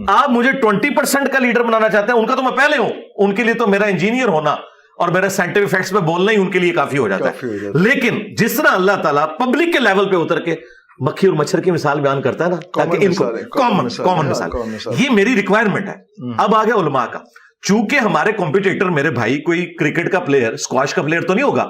آپ مجھے 20% کا لیڈر بنانا چاہتے ہیں, ان کا تو میں پہلے ہوں, ان کے لیے تو میرا انجینئر ہونا اور میرا سائنٹیفک فیکٹس پہ بولنا ہی ان کے لیے کافی ہو جاتا ہے. لیکن جس طرح اللہ تعالیٰ پبلک کے لیول پہ اتر کے مکھی اور مچھر کی مثال بیان کرتا ہے نا, تاکہ ان کو کامن مثال, یہ میری ریکوائرمنٹ ہے. اب آ گیا علماء کا. چونکہ ہمارے کمپیٹیٹر میرے بھائی کوئی کرکٹ کا پلیئر, اسکواش کا پلیئر تو نہیں ہوگا,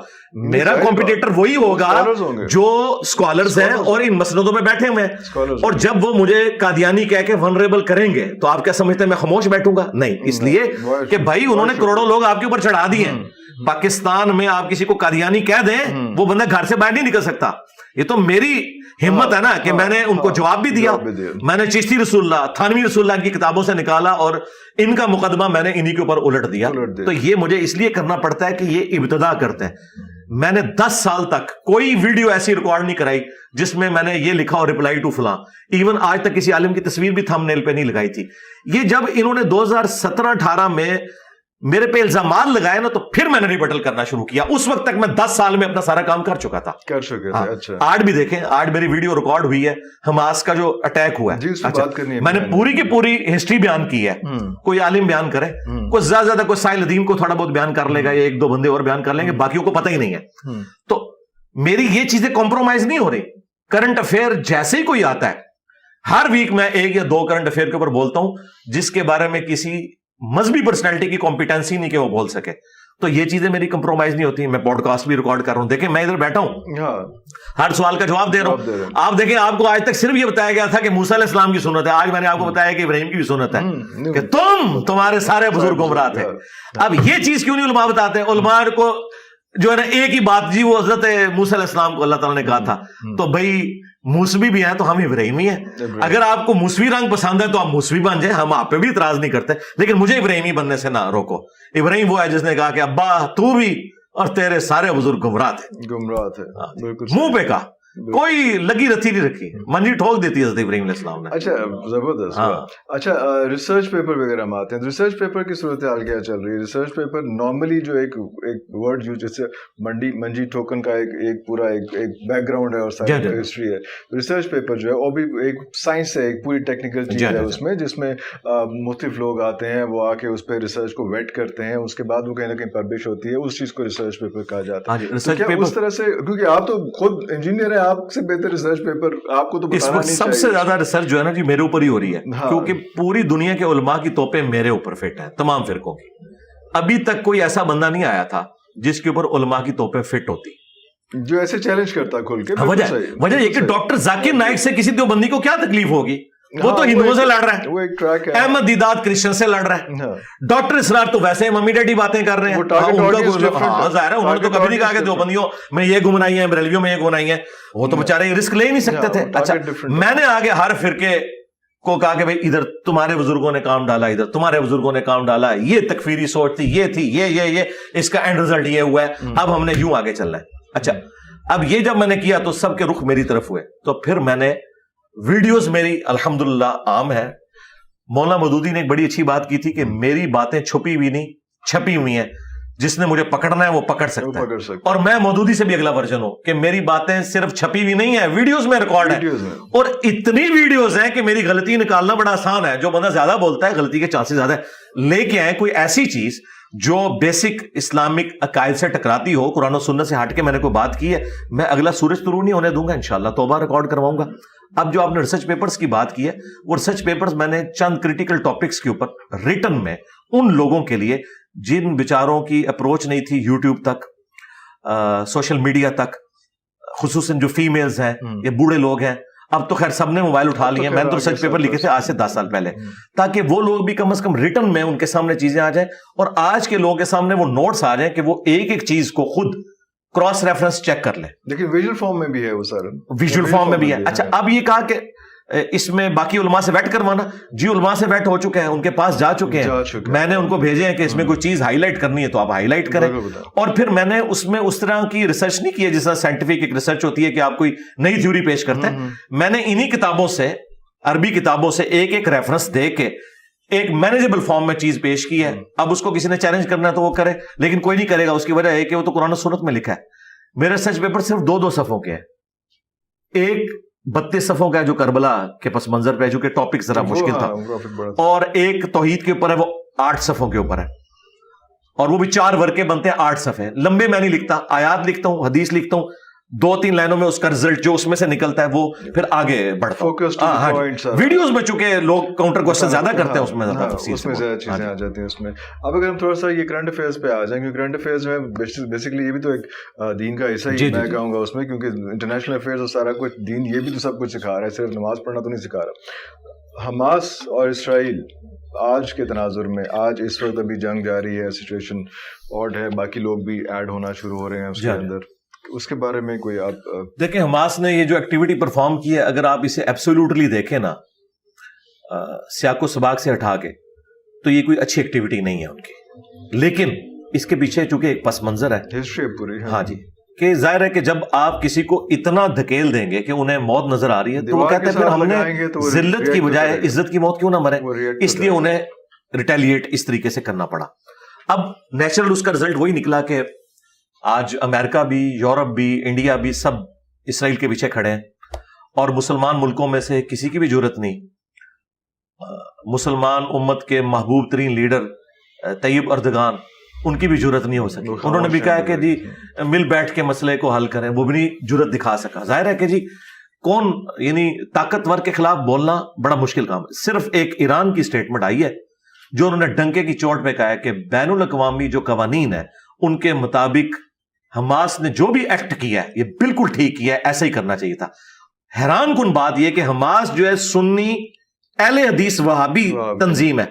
میرا کمپیٹیٹر وہی ہوگا جو اسکالرز ہیں اور ان مسندوں میں بیٹھے ہوئے ہیں. اور جب وہ مجھے قادیانی کہہ کے ونریبل کریں گے تو آپ کیا سمجھتے ہیں میں خاموش بیٹھوں گا؟ نہیں, اس لیے کہ بھائی انہوں نے کروڑوں لوگ آپ کے اوپر چڑھا دیے ہیں. پاکستان میں آپ کسی کو قادیانی کہہ دیں, وہ بندہ گھر سے باہر نہیں نکل سکتا. یہ تو میری ہمت ہے نا کہ میں نے ان کو جواب بھی دیا. میں نے چشتی رسول اللہ, تھانوی رسول اللہ کی کتابوں سے نکالا اور ان کا مقدمہ میں نے انہی کے اوپر الٹ دیا. تو یہ مجھے اس لیے کرنا پڑتا ہے کہ یہ ابتدا کرتے ہیں. میں نے 10 سال تک کوئی ویڈیو ایسی ریکارڈ نہیں کرائی جس میں میں نے یہ لکھا اور ریپلائی ٹو فلاں. ایون آج تک کسی عالم کی تصویر بھی تھمب نیل پہ نہیں لگائی تھی. یہ جب انہوں نے 2017-18 میں میرے پہ الزامات لگائے نا تو پھر میں نے ریبٹل کرنا شروع کیا. اس وقت تک میں 10 سال میں اپنا سارا کام کر چکا تھا. اچھا. آج بھی دیکھیں, آج میری ویڈیو ریکارڈ ہوئی ہے حماس کا جو اٹیک ہوا ہے. میں نے پوری کی پوری ہسٹری بیان کی ہے. کوئی عالم بیان کرے, کوئی زیادہ زیادہ کوئی سائل ادیم کو تھوڑا بہت بیان کر لے گا, یا 1-2 بندے اور بیان کر لیں گے, باقیوں کو پتہ ہی نہیں ہے. تو میری یہ چیزیں کمپرومائز نہیں ہو رہی. کرنٹ افیئر جیسے ہی کوئی آتا ہے, ہر ویک میں 1 یا 2 کرنٹ افیئر کے اوپر بولتا ہوں جس کے بارے میں کسی مذہبی پرسنالٹی کی کمپیٹنسی نہیں کہ وہ بول سکے. تو یہ چیزیں میری کمپرومائز نہیں ہوتی. میں پوڈ کاسٹ بھی ریکارڈ کر رہا ہوں. دیکھیں میں ادھر بیٹھا ہوں, ہر سوال کا جواب دے رہا ہوں. آپ دیکھیں, آپ کو آج تک صرف یہ بتایا گیا تھا کہ موسیٰ علیہ السلام کی سنت ہے. آج میں نے آپ کو بتایا کہ ابراہیم کی بھی سنت ہے, کہ تمہارے سارے بزرگ گمراہ تھے. اب یہ چیز کیوں نہیں علماء بتاتے؟ علماء کو جو ہے نا ایک ہی بات, جی وہ حضرت موسیٰ علیہ السلام کو اللہ تعالیٰ نے کہا تھا. تو بھائی موسوی بھی ہیں تو ہم ابراہیمی ہیں. اگر آپ کو موسوی رنگ پسند ہے تو آپ موسوی بن جائیں, ہم آپ پہ بھی اعتراض نہیں کرتے, لیکن مجھے ابراہیمی بننے سے نہ روکو. ابراہیم وہ ہے جس نے کہا کہ ابا تو بھی اور تیرے سارے بزرگ گمراہ تھے. منہ پہ کہا, کوئی لگی رتھی نہیں رکھی, منجی ٹھوک دیتی حضرت ابراہیم علیہ السلام نے. اچھا زبردست. اچھا ریسرچ پیپر وغیرہ میں آتے ہیں, ریسرچ پیپر کی صورتحال کیا چل رہی ہے؟ ریسرچ پیپر نارملی جو ایک ورڈ یوز, جیسے منجی ٹھوکن کا ایک پورا ایک بیک گراؤنڈ ہے اور سائنس ہسٹری ہے. ریسرچ پیپر جو ہے وہ بھی ایک سائنس ہے, ایک پوری ٹیکنیکل چیز ہے اس میں, جس میں مختلف لوگ آتے ہیں, وہ آ کے اس پہ ریسرچ کو ویٹ کرتے ہیں, اس کے بعد وہ کہیں نہ کہیں پبلش ہوتی ہے. اس چیز کو ریسرچ پیپر کہا جاتا ہے. اس طرح سے, کیونکہ آپ تو خود انجینئر ہیں, آپ سے بہتر ریسرچ پیپر آپ کو تو اس وقت سب سے زیادہ ریسرچ جو ہے نا جی میرے اوپر ہی ہو رہی ہے, کیونکہ پوری دنیا کے علماء کی توپیں میرے اوپر فٹ ہیں, تمام فرقوں کی. ابھی تک کوئی ایسا بندہ نہیں آیا تھا جس کے اوپر علماء کی توپیں فٹ ہوتی, جو ایسے چیلنج کرتا کھل کے. وجہ یہ کہ ڈاکٹر ذاکر نائک سے کسی دیوبندی کو کیا تکلیف ہوگی؟ وہ تو ہندوؤں سے لڑ رہا ہے, احمد دیدات کرسچن سے لڑ رہا ہے, ڈاکٹر اسرار تو ویسے ممی ڈیڈی باتیں کر رہے ہیں. ظاہر ہے انہوں نے تو کبھی نہیں کہا کہ دیوبندیوں میں یہ گمراہی ہیں, بریلویوں میں یہ گمراہی ہیں. وہ تو بےچارے رسک لے ہی نہیں سکتے تھے. اچھا میں نے آگے ہر فرقے کو کہا کہ بھائی ادھر تمہارے بزرگوں نے کام ڈالا, ادھر تمہارے بزرگوں نے کام ڈالا, یہ تکفیری سوچ تھی, یہ تھی, یہ اس کا اینڈ رزلٹ یہ ہوا ہے, اب ہم نے یوں آگے چلنا ہے. اچھا اب یہ جب میں نے کیا تو سب کے رخ میری طرف ہوئے, تو پھر میں نے ویڈیوز میری الحمدللہ عام ہے. مولانا مودودی نے ایک بڑی اچھی بات کی تھی کہ میری باتیں چھپی ہوئی نہیں, چھپی ہوئی ہیں, جس نے مجھے پکڑنا ہے وہ پکڑ سکتا ہے. اور میں مودودی سے بھی اگلا ورژن ہوں کہ میری باتیں صرف چھپی ہوئی نہیں ہیں, ویڈیوز میں ریکارڈ ہے. اور اتنی ویڈیوز ہیں کہ میری غلطی نکالنا بڑا آسان ہے. جو بندہ زیادہ بولتا ہے غلطی کے چانسز زیادہ ہے. لے کے آئے کوئی ایسی چیز جو بیسک اسلامک عقائد سے ٹکراتی ہو, قرآن و سنت سے ہٹ کے میں نے کوئی بات کی ہے, میں اگلا سورج طلوع نہیں ہونے دوں گا انشاءاللہ, توبہ ریکارڈ کرواؤں گا. اب جو آپ نے ریسرچ پیپرز کی بات کی ہے, وہ ریسرچ پیپرز میں نے چند کریٹیکل ٹاپکس کے اوپر ریٹن میں ان لوگوں کے لیے جن بیچاروں کی اپروچ نہیں تھی یوٹیوب تک, سوشل میڈیا تک, خصوصاً جو فیمیلز ہیں یا بوڑھے لوگ ہیں. اب تو خیر سب نے موبائل اٹھا لیے, میں نے تو ریسرچ پیپر لکھے تھے آج سے 10 سال پہلے, تاکہ وہ لوگ بھی کم از کم ریٹن میں ان کے سامنے چیزیں آ جائیں, اور آج کے لوگوں کے سامنے وہ نوٹس آ جائیں کہ وہ ایک ایک چیز کو خود کراس ریفرنس چیک کر لیں. لیکن ویژول فارم میں بھی ہے وہ سارا, ویژول فارم میں بھی ہے. اچھا اب یہ کہا کہ اس میں باقی علماء سے ویٹ کروانا, جی علماء سے ویٹ ہو چکے ہیں, ان کے پاس جا چکے ہیں, میں نے ان کو بھیجے ہیں کہ اس میں کوئی چیز ہائی لائٹ کرنی ہے تو آپ ہائی لائٹ کریں. اور پھر میں نے اس میں اس طرح کی ریسرچ نہیں کی ہے جس طرح سائنٹیفک ایک ریسرچ ہوتی ہے کہ آپ کوئی نئی تھیوری پیش کرتے ہیں. میں نے انہی کتابوں سے, عربی کتابوں سے ایک ایک ریفرنس دے کے ایک مینیجبل فارم میں چیز پیش کی ہے. اب اس کو کسی نے چیلنج کرنا ہے تو وہ کرے, لیکن کوئی نہیں کرے گا. اس کی وجہ ہے کہ وہ تو قرآن و سنت میں لکھا ہے. میرے ریسرچ پیپر صرف 2 صفحوں کے ہیں, ایک 32 صفحوں کا ہے جو کربلا کے پس منظر پہ, جو کہ ٹاپک ذرا مشکل تھا, اور ایک توحید کے اوپر ہے وہ 8 صفحوں کے اوپر ہے, اور وہ بھی 4 ورقے بنتے ہیں 8 صفحے. لمبے میں نہیں لکھتا, آیات لکھتا ہوں, حدیث لکھتا ہوں, 2-3 لائنوں میں اس کا رزلٹ جو اس میں سے نکلتا ہے وہ پھر آگے بڑھتا ہے. ویڈیوز میں چونکہ لوگ کاؤنٹر کوسچن زیادہ کرتے ہیں, اس میں زیادہ تفصیل اس میں زیادہ چیزیں آ جاتی ہیں اس میں. اب اگر ہم تھوڑا سا یہ کرنٹ افیئرز پہ آ جائیں, کیونکہ کرنٹ افیئرز میں بیسکلی یہ بھی تو ایک دین کا حصہ ہی میں کہوں گا اس میں, کیونکہ انٹرنیشنل افیئرز اور سارا کچھ دین یہ بھی تو سب کچھ سکھا رہا ہے, صرف نماز پڑھنا تو نہیں سکھا رہا. حماس اور اسرائیل آج کے تناظر میں, آج اس وقت ابھی جنگ جاری ہے, سچویشن آڈ ہے, باقی لوگ بھی ایڈ ہونا شروع ہو رہے ہیں اس کے اندر, اس کے بارے میں کوئی آپ دیکھیں. حماس نے یہ جو ایکٹیویٹی پرفارم کی ہے, اگر آپ اسے ایبسولوٹلی دیکھیں نا سیاق و سباق سے ہٹا کے, تو یہ کوئی اچھی ایکٹیویٹی نہیں ہے ان کی. لیکن اس کے پیچھے چونکہ ایک پس منظر ہے, ہسٹری پوری, ہاں جی, کہ ظاہر ہے کہ جب آپ کسی کو اتنا دھکیل دیں گے کہ انہیں موت نظر آ رہی ہے, تو وہ کہتے ہیں پھر ہم نے ذلت کی بجائے عزت کی موت کیوں نہ مرے, اس لیے انہیں ریٹیلیٹ اس طریقے سے کرنا پڑا. اب نیچرل اس کا رزلٹ وہی نکلا کہ آج امریکہ بھی، یورپ بھی، انڈیا بھی سب اسرائیل کے پیچھے کھڑے ہیں، اور مسلمان ملکوں میں سے کسی کی بھی جرت نہیں، مسلمان امت کے محبوب ترین لیڈر طیب اردگان، ان کی بھی جرت نہیں ہو سکی. انہوں نے بھی کہا کہ جی مل بیٹھ کے مسئلے کو حل کریں، وہ بھی نہیں جرت دکھا سکا. ظاہر ہے کہ جی کون، یعنی طاقتور کے خلاف بولنا بڑا مشکل کام ہے. صرف ایک ایران کی سٹیٹمنٹ آئی ہے جو انہوں نے ڈنکے کی چوٹ پہ کہا ہے کہ بین الاقوامی جو قوانین ہیں ان کے مطابق حماس نے جو بھی ایکٹ کیا ہے یہ بالکل ٹھیک کیا ہے، ایسا ہی کرنا چاہیے تھا. حیران کن بات یہ کہ حماس جو ہے سنی اہل حدیث وہابی تنظیم ہے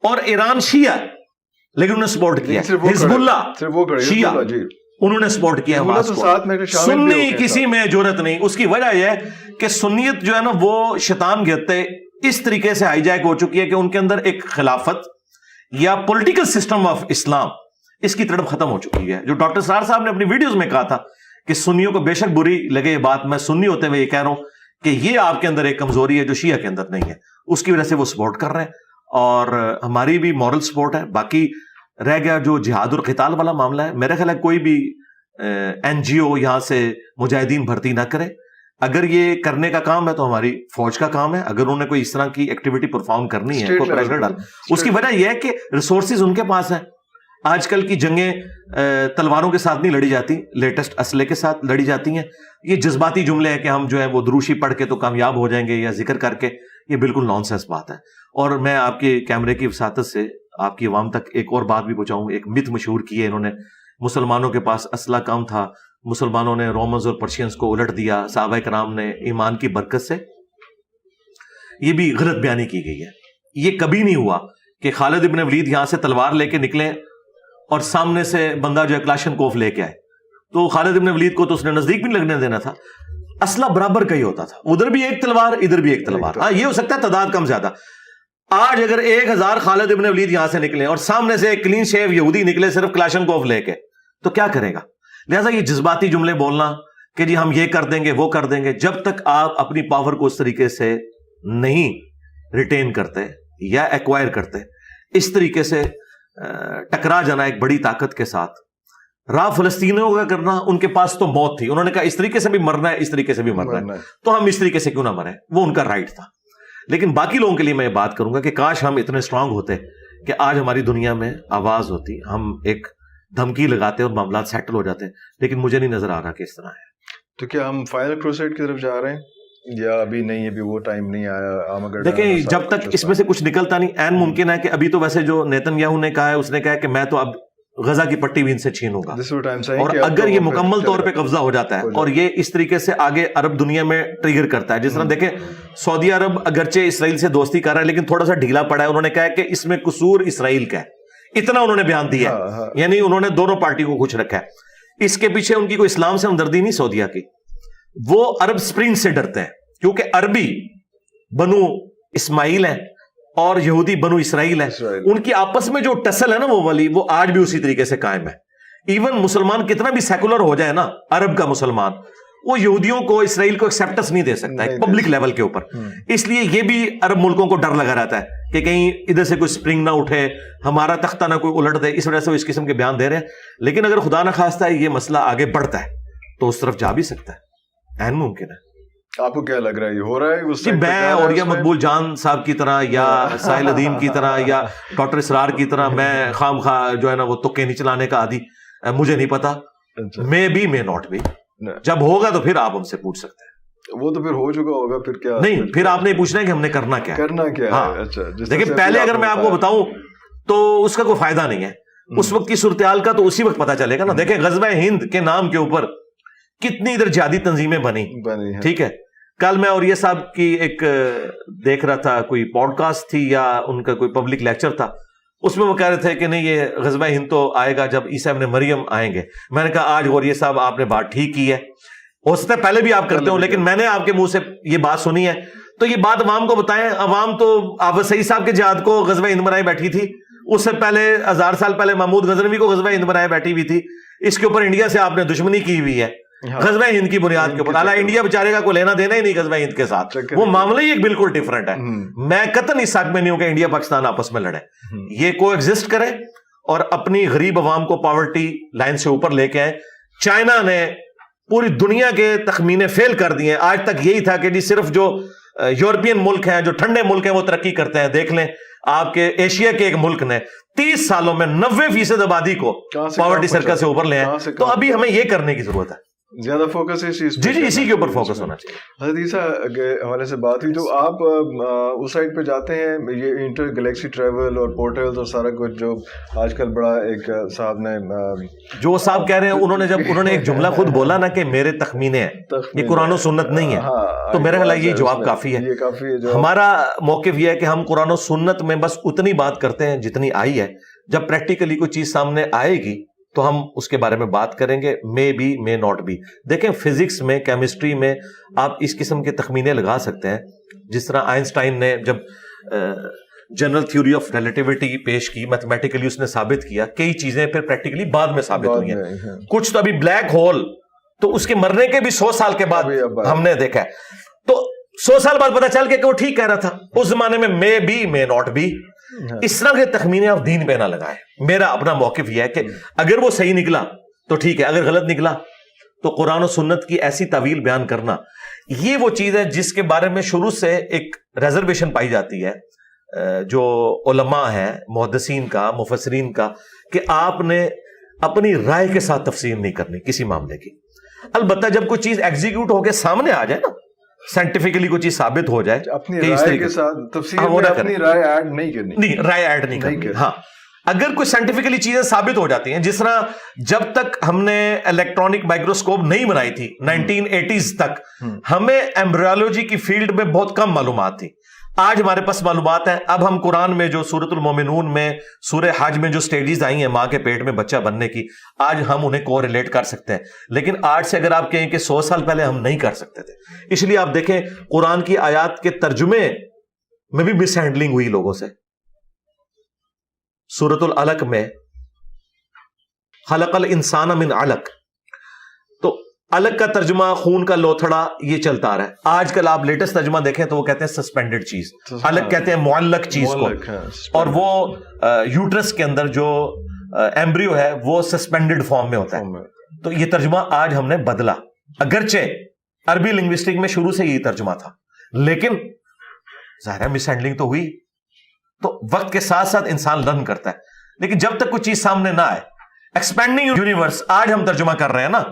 اور ایران شیعہ، لیکن انہوں نے سپورٹ کیا. حزب اللہ شیعہ انہوں نے سپورٹ کیا حماس کو. سنی کسی میں جرت نہیں. اس کی وجہ یہ ہے کہ سنیت جو ہے نا وہ شیطان گرتے اس طریقے سے ہائی جیک ہو چکی ہے کہ ان کے اندر ایک خلافت یا پولیٹیکل سسٹم آف اسلام اس کی طرف ختم ہو چکی ہے. جو ڈاکٹر سرار صاحب نے اپنی ویڈیوز میں کہا تھا کہ سنیوں کو بے شک بری لگے یہ بات، میں سنی ہوتے ہوئے یہ کہہ رہا ہوں کہ یہ آپ کے اندر ایک کمزوری ہے جو شیعہ کے اندر نہیں ہے، اس کی وجہ سے وہ سپورٹ کر رہے ہیں اور ہماری بھی مورل سپورٹ ہے. باقی رہ گیا جو جہاد اور قتال والا معاملہ ہے، میرا خیال ہے کوئی بھی این جی او یہاں سے مجاہدین بھرتی نہ کرے. اگر یہ کرنے کا کام ہے تو ہماری فوج کا کام ہے. اگر انہوں نے کوئی اس طرح کی ایکٹیویٹی پرفارم کرنی ہے، کوئی پریشر ڈال، اس کی وجہ یہ ہے کہ ریسورسز ان کے پاس ہیں. آج کل کی جنگیں تلواروں کے ساتھ نہیں لڑی جاتی، لیٹسٹ اسلحے کے ساتھ لڑی جاتی ہیں. یہ جذباتی جملے ہیں کہ ہم جو ہے وہ دروشی پڑھ کے تو کامیاب ہو جائیں گے یا ذکر کر کے، یہ بالکل نان سینس بات ہے. اور میں آپ کے کیمرے کی وساطت سے آپ کی عوام تک ایک اور بات بھی پہنچاؤں. ایک مت مشہور کی ہے انہوں نے، مسلمانوں کے پاس اسلحہ کم تھا، مسلمانوں نے رومنز اور پرشینز کو الٹ دیا، صحابہ کرام نے ایمان کی برکت سے. یہ بھی غلط بیانی کی گئی ہے. یہ کبھی نہیں ہوا کہ خالد ابن ولید یہاں سے تلوار لے کے نکلے اور سامنے سے بندہ جو ہے کلاشن کوف لے کے آئے. تو خالد ابن ولید کو تو اس نے نزدیک بھی لگنے دینا تھا. اسلحہ برابر کا ہی ہوتا تھا، ادھر بھی ایک تلوار ادھر بھی ایک تلوار. ہاں یہ ہو سکتا ہے تعداد کم زیادہ. آج اگر 1000 خالد ابن ولید یہاں سے نکلے اور سامنے سے ایک کلین شیو یہودی نکلے صرف کلاشن کوف لے کے، تو کیا کرے گا؟ لہٰذا یہ جذباتی جملے بولنا کہ جی ہم یہ کر دیں گے وہ کر دیں گے، جب تک آپ اپنی پاور کو اس طریقے سے نہیں ریٹین کرتے یا ایکوائر کرتے، اس طریقے سے ٹکرا جانا ایک بڑی طاقت کے ساتھ. راہ فلسطینیوں کا کرنا، ان کے پاس تو موت تھی، انہوں نے کہا اس طریقے سے بھی مرنا ہے، اس طریقے سے بھی مرنا ہے، تو ہم اس طریقے سے کیوں نہ مریں، وہ ان کا رائٹ تھا. لیکن باقی لوگوں کے لیے میں یہ بات کروں گا کہ کاش ہم اتنے اسٹرانگ ہوتے کہ آج ہماری دنیا میں آواز ہوتی، ہم ایک دھمکی لگاتے اور معاملات سیٹل ہو جاتے. لیکن مجھے نہیں نظر آ رہا کہ اس طرح ہے. تو کیا ہم فائنل کروسیڈ کی طرف جا رہے ہیں یا ابھی نہیں، ابھی وہ ٹائم نہیں آیا؟ دیکھیں جب تک اس میں سے کچھ نکلتا نہیں، عین ممکن ہے کہ ابھی تو ویسے جو نیتن یاہو نے کہا ہے، اس نے کہا کہ میں تو اب غزہ کی پٹی بھی ان سے چھینوں گا، اور اگر یہ مکمل طور پہ قبضہ ہو جاتا ہے اور یہ اس طریقے سے آگے عرب دنیا میں ٹریگر کرتا ہے، جس طرح دیکھیں سعودی عرب اگرچہ اسرائیل سے دوستی کر رہا ہے لیکن تھوڑا سا ڈھیلا پڑا ہے. انہوں نے کہا کہ اس میں قصور اسرائیل کا ہے، اتنا انہوں نے بیان دیا ہے، یعنی انہوں نے دونوں پارٹی کو خوش رکھا ہے. اس کے پیچھے ان کی کوئی اسلام سے ہمدردی نہیں سعودیہ کی، وہ عرب اسپرنگ سے ڈرتے ہیں کیونکہ عربی بنو اسماعیل ہیں اور یہودی بنو اسرائیل ہے. ان کی آپس میں جو ٹسل ہے نا وہ والی، وہ آج بھی اسی طریقے سے قائم ہے. ایون مسلمان کتنا بھی سیکولر ہو جائے نا، عرب کا مسلمان، وہ یہودیوں کو، اسرائیل کو ایکسیپٹنس نہیں دے سکتا ہے پبلک لیول کے اوپر. اس لیے یہ بھی عرب ملکوں کو ڈر لگا رہتا ہے کہ کہیں ادھر سے کوئی سپرنگ نہ اٹھے، ہمارا تختہ نہ کوئی الٹ دے. اس وجہ سے وہ اس قسم کے بیان دے رہے ہیں. لیکن اگر خدا نہ خواستہ ہے یہ مسئلہ آگے بڑھتا ہے تو اس طرف جا بھی سکتا ہے، عین ممکن ہے. آپ کو کیا لگ رہا ہے یہ ہو رہا ہے؟ کہ میں اور یا مقبول جان صاحب کی طرح یا ساحل ادیم کی طرح یا ڈاکٹر اسرار کی طرح میں خام خواہ جو ہے نا وہ تکے نہیں چلانے کا عادی، مجھے نہیں پتا. میں بھی میں ناٹ بھی، جب ہوگا تو پھر آپ ہم سے پوچھ سکتے ہیں. وہ تو پھر ہو چکا ہوگا، پھر کیا نہیں، پھر آپ نے پوچھنا ہے کہ ہم نے کرنا کیا ہے. لیکن پہلے اگر میں آپ کو بتاؤں تو اس کا کوئی فائدہ نہیں ہے. اس وقت کی صورتحال کا تو اسی وقت پتا چلے گا نا. دیکھیں غزوہ ہند کے نام کے اوپر کتنی ادھر جہادی تنظیمیں بنی، ٹھیک ہے. کل میں اور یہ صاحب کی ایک دیکھ رہا تھا، کوئی پوڈ کاسٹ تھی یا ان کا کوئی پبلک لیکچر تھا، اس میں وہ کہہ رہے تھے کہ نہیں یہ غزوہ ہند تو آئے گا جب عیسیٰ ابن مریم آئیں گے. میں نے کہا آج غوریہ صاحب آپ نے بات ٹھیک کی ہے، ہو سکتا ہے پہلے بھی آپ کرتے ہو، لیکن میں نے آپ کے منہ سے یہ بات سنی ہے تو یہ بات عوام کو بتائیں. عوام تو آپ سعید صاحب کے جہاد کو غزوہ ہند بنائے بیٹھی تھی، اس سے پہلے 1000 سال پہلے محمود غزنوی کو غزوہ ہند بنائے بیٹھی ہوئی تھی. اس کے اوپر انڈیا سے آپ نے دشمنی کی ہوئی ہے غزوہ ہند کی بنیاد کے اوپر. حالانکہ انڈیا بیچارے کا کوئی لینا دینا ہی نہیں غزوہ ہند کے ساتھ، وہ معاملہ ہی ایک بالکل ڈفرنٹ ہے. میں قطعاً اس حق میں نہیں ہوں کہ انڈیا پاکستان آپس میں لڑے، یہ کو ایگزسٹ کرے اور اپنی غریب عوام کو پاورٹی لائن سے اوپر لے کے آئے. چائنا نے پوری دنیا کے تخمینے فیل کر دیے. آج تک یہی تھا کہ جی صرف جو یورپین ملک ہیں, جو ٹھنڈے ملک ہیں, وہ ترقی کرتے ہیں. دیکھ لیں آپ کے ایشیا کے ایک ملک نے 30 سالوں میں 90% آبادی کو پاورٹی سرکل سے اوپر لے آئے. تو ابھی ہمیں یہ کرنے کی ضرورت ہے, زیادہ فوکس اس چیز جی اسی کے اوپر فوکس ہونا چاہیے. حضرت عیسیٰ کے حوالے سے بات ہوئی, تو آپ اس سائڈ پہ جاتے ہیں, یہ انٹر گلیکسی ٹریول اور پورٹلز اور سارا کچھ جو آج کل بڑا ایک صاحب نے جو صاحب کہہ رہے ہیں, انہوں نے ایک جملہ خود بولا نا کہ میرے تخمینے ہیں, یہ قرآن و سنت نہیں ہے. تو میرا خیال یہ جواب کافی ہے. ہمارا موقف یہ ہے کہ ہم قرآن و سنت میں بس اتنی بات کرتے ہیں جتنی آئی ہے. جب پریکٹیکلی کوئی چیز سامنے آئے گی تو ہم اس کے بارے میں بات کریں گے. May be may not be. دیکھیں فزکس میں, کیمسٹری میں آپ اس قسم کے تخمینے لگا سکتے ہیں. جس طرح آئنسٹائن نے جب جنرل تھیوری آف ریلیٹیوٹی پیش کی, میتھمیٹیکلی اس نے ثابت کیا. کئی چیزیں پھر پریکٹیکلی بعد میں ثابت ہوئی ہیں. کچھ تو ابھی بلیک ہول تو اس کے مرنے کے بھی 100 سال کے بعد ہم نے دیکھا ہے. تو 100 سال بعد پتا چل کے وہ ٹھیک کہہ رہا تھا. اس زمانے میں may be may not be. اس طرح کے تخمینے آپ دین پہ نہ لگائیں. میرا اپنا موقف یہ ہے کہ اگر وہ صحیح نکلا تو ٹھیک ہے, اگر غلط نکلا تو قرآن و سنت کی ایسی تعویل بیان کرنا, یہ وہ چیز ہے جس کے بارے میں شروع سے ایک ریزرویشن پائی جاتی ہے جو علماء ہیں, محدثین کا, مفسرین کا, کہ آپ نے اپنی رائے کے ساتھ تفسیر نہیں کرنی کسی معاملے کی. البتہ جب کوئی چیز ایگزیکیوٹ ہو کے سامنے آ جائے نا, سائنٹیفکلی کوئی چیز ثابت ہو جائے, اپنی رائے کے ساتھ تفسیر میں اپنی رائے ایڈ نہیں کرنی. نہیں, رائے ایڈ نہیں کرنی. ہاں, اگر کوئی سائنٹیفکلی چیزیں ثابت ہو جاتی ہیں, جس طرح جب تک ہم نے الیکٹرانک مائکروسکوپ نہیں بنائی تھی 1980s تک, ہمیں ایمبریولوجی کی فیلڈ میں بہت کم معلومات تھی. آج ہمارے پاس معلومات ہیں. اب ہم قرآن میں جو سورۃ المومنون میں, سورہ حج میں جو سٹیجز آئی ہیں ماں کے پیٹ میں بچہ بننے کی, آج ہم انہیں کو ریلیٹ کر سکتے ہیں. لیکن آج سے اگر آپ کہیں کہ 100 سال پہلے ہم نہیں کر سکتے تھے. اس لیے آپ دیکھیں قرآن کی آیات کے ترجمے میں بھی مس ہینڈلنگ ہوئی لوگوں سے. سورۃ العلق میں خلق الانسان من علق, تو علق کا ترجمہ خون کا لوتھڑا, یہ چلتا آ رہا ہے. آج کل آپ لیٹسٹ ترجمہ دیکھیں تو وہ کہتے ہیں سسپینڈڈ چیز, علق کہتے ہیں معلق چیز کو, اور وہ یوٹرس کے اندر جو ایمبریو ہے وہ سسپینڈڈ فارم میں ہوتا ہے. تو یہ ترجمہ آج ہم نے بدلا, اگرچہ عربی لنگوسٹک میں شروع سے یہ ترجمہ تھا, لیکن ظاہر ہے مس ہینڈلنگ تو ہوئی. تو وقت کے ساتھ ساتھ انسان لرن کرتا ہے, لیکن جب تک کوئی چیز سامنے نہ آئے. ایکسپینڈنگ یونیورس آج ہم ترجمہ کر رہے ہیں نا,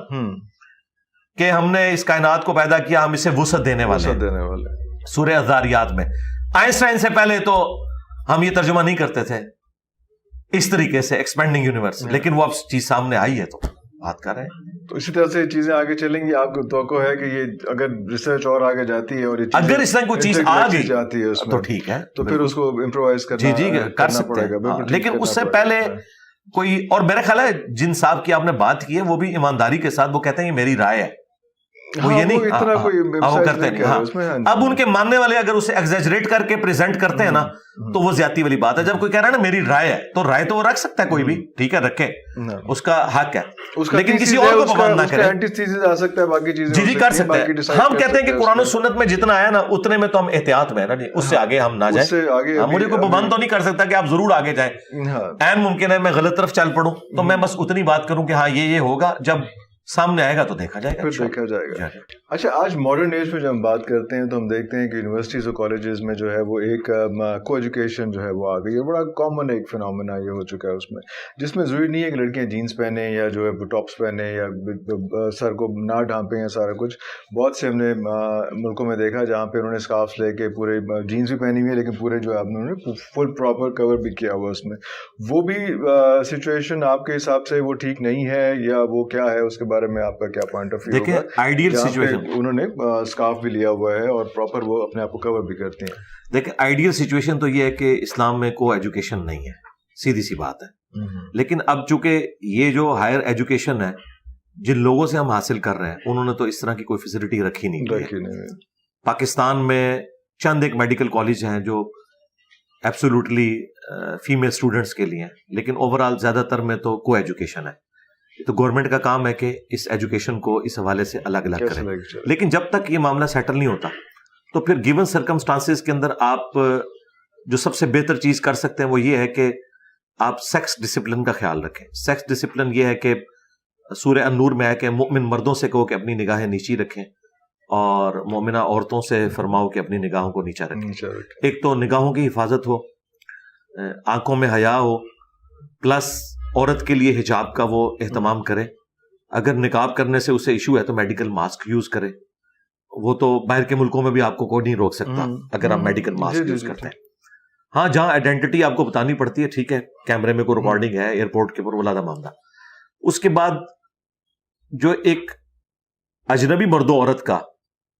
کہ ہم نے اس کائنات کو پیدا کیا, ہم اسے وسعت دینے والے. سورہ الذاریات میں آئنسٹائن سے پہلے تو ہم یہ ترجمہ نہیں کرتے تھے اس طریقے سے, ایکسپینڈنگ یونیورس, لیکن وہ اب چیز سامنے آئی ہے تو بات کر رہے ہیں. تو اسی طرح سے چیزیں آگے چلیں گی. آپ کو توقع ہے کہ یہ اگر ریسرچ اور آگے جاتی ہے اور اگر اس طرح کوئی چیز آ گئی جاتی ہے تو ٹھیک ہے, تو پھر اس کو امپرووائز کرنا جی کر سکتے ہیں. لیکن اس سے پہلے کوئی, اور میرا خیال ہے جن صاحب کی آپ نے بات کی ہے وہ بھی ایمانداری کے ساتھ وہ کہتے ہیں یہ میری رائے ہے, وہ یہ نہیں وہ کرتے نہیں. اب ان کے ماننے والے اگر اسے ایگزیجریٹ کر کے پریزنٹ کرتے ہیں نا تو وہ زیادتی والی بات ہے. جب کوئی کہہ رہا ہے نا میری رائے ہے, تو رائے تو وہ رکھ سکتا ہے کوئی بھی, ٹھیک ہے رکھے, اس کا حق ہے, لیکن کسی اور کو پابند نہ کرے. جی کر سکتے ہیں. ہم کہتے ہیں کہ قرآن و سنت میں جتنا آیا نا اتنے میں تو ہم احتیاط میں ہے نا جی, اس سے آگے ہم نہ جائیں. مجھے کوئی پابند تو نہیں کر سکتا کہ آپ ضرور آگے جائیں. عین ممکن ہے میں غلط طرف چل پڑوں, تو میں بس اتنی بات کروں کہ ہاں یہ ہوگا, جب سامنے آئے گا تو دیکھا جائے گا, پھر دیکھا جائے گا. اچھا, آج ماڈرن ایج میں جب ہم بات کرتے ہیں تو ہم دیکھتے ہیں کہ یونیورسٹیز اور کالجز میں جو ہے وہ ایک کو ایجوکیشن جو ہے وہ آ گئی ہے. بڑا کامن ایک فنامنا یہ ہو چکا ہے اس میں, جس میں ضروری نہیں ہے کہ لڑکیاں جینس پہنیں یا جو ہے ٹاپس پہنیں یا سر کو نہ ڈھانپیں یا سارا کچھ. بہت سے ہم نے ملکوں میں دیکھا جہاں پہ انہوں نے اسکارفس لے کے پورے جینس بھی پہنی ہوئی ہے, لیکن پورے جو ہے انہوں نے فل پراپر کور بھی کیا ہوا اس میں. وہ بھی سچویشن آپ کے حساب سے وہ ٹھیک نہیں ہے, یا وہ کیا ہے, اس کے بارے میں آپ کا کیا پوائنٹ آف ویو ہوگا؟ آئیڈیل سچویشن انہوں نے اسکارف بھی لیا ہوا ہے اور پراپر وہ اپنے آپ کو کور بھی کرتے ہیں. دیکھیں آئیڈیل سچویشن تو یہ ہے کہ اسلام میں کو ایجوکیشن نہیں ہے, سیدھی سی بات ہے. لیکن اب چونکہ یہ جو ہائر ایجوکیشن ہے جن لوگوں سے ہم حاصل کر رہے ہیں انہوں نے تو اس طرح کی کوئی فیسلٹی رکھی نہیں. پاکستان میں چند ایک میڈیکل کالج ہیں جو ایبسولوٹلی فیمیل اسٹوڈنٹس کے لیے ہیں, لیکن اوور آل زیادہ تر میں تو کو ایجوکیشن ہے. تو گورنمنٹ کا کام ہے کہ اس ایجوکیشن کو اس حوالے سے الگ الگ کریں. لیکن جب تک یہ معاملہ سیٹل نہیں ہوتا تو پھر گیون سرکمسٹانسز کے اندر آپ جو سب سے بہتر چیز کر سکتے ہیں وہ یہ ہے کہ آپ سیکس ڈسپلن کا خیال رکھیں. سیکس ڈسپلن یہ ہے کہ سورہ النور میں ہے کہ مومن مردوں سے کہو کہ اپنی نگاہیں نیچی رکھیں اور مومنہ عورتوں سے فرماؤ کہ اپنی نگاہوں کو نیچا رکھیں. ایک تو نگاہوں کی حفاظت ہو, آنکھوں میں حیا ہو, پلس عورت کے لیے حجاب کا وہ اہتمام کرے. اگر نقاب کرنے سے اسے ایشو ہے تو میڈیکل ماسک یوز کرے. وہ تو باہر کے ملکوں میں بھی آپ کو کوئی نہیں روک سکتا اگر آپ میڈیکل ماسک یوز کرتے ہیں. ہاں جہاں آئیڈینٹی آپ کو بتانی پڑتی ہے ٹھیک ہے, کیمرے میں کوئی ریکارڈنگ ہے ایئرپورٹ کے اوپر, وہ علیحدہ معاملہ. اس کے بعد جو ایک اجنبی مرد و عورت کا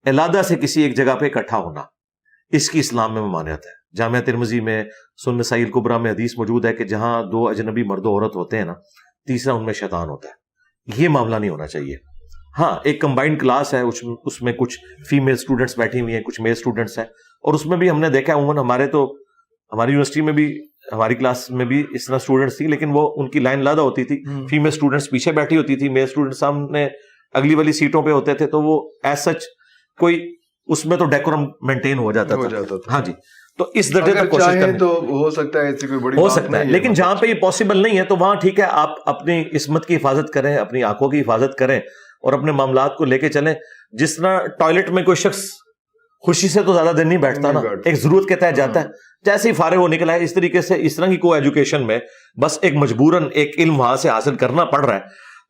علیحدہ سے کسی ایک جگہ پہ اکٹھا ہونا, اس کی اسلام میں ممانعت ہے. جامعہ ترمذی میں سنن نسائی الکبریٰ میں حدیث موجود ہے کہ جہاں دو اجنبی مرد و عورت ہوتے ہیں نا, تیسرا ان میں شیطان ہوتا ہے. یہ معاملہ نہیں ہونا چاہیے. ہاں ایک کمبائنڈ کلاس ہے, اس میں کچھ فیمیل اسٹوڈنٹس بیٹھی ہوئی ہیں, کچھ میل اسٹوڈنٹس ہیں, اور اس میں بھی ہم نے دیکھا عموماً ہماری یونیورسٹی میں بھی ہماری کلاس میں بھی اس طرح اسٹوڈنٹس تھی, لیکن وہ ان کی لائن علیحدہ ہوتی تھی. فیمیل اسٹوڈنٹس پیچھے بیٹھی ہوتی تھی, میل اسٹوڈنٹس سامنے اگلی والی سیٹوں پہ ہوتے تھے. تو وہ ایز سچ کوئی اس میں تو ڈیکورم مینٹین ہو جاتا تھا. ہاں جی, تو اس درجے تک کوشش کریں تو ہو سکتا ہے, ایسی کوئی بڑی ہو سکتا ہے. لیکن جہاں پہ یہ پاسبل نہیں ہے تو وہاں ٹھیک ہے, آپ اپنی عصمت کی حفاظت کریں, اپنی آنکھوں کی حفاظت کریں اور اپنے معاملات کو لے کے چلیں. جس طرح ٹوائلٹ میں کوئی شخص خوشی سے تو زیادہ دن نہیں بیٹھتا نا, ایک ضرورت کے تحت جاتا ہے, جیسے ہی فارغ ہو نکلا ہے. اس طریقے سے اس طرح کی کو ایجوکیشن میں بس ایک مجبوراً ایک علم وہاں سے حاصل کرنا پڑ رہا ہے,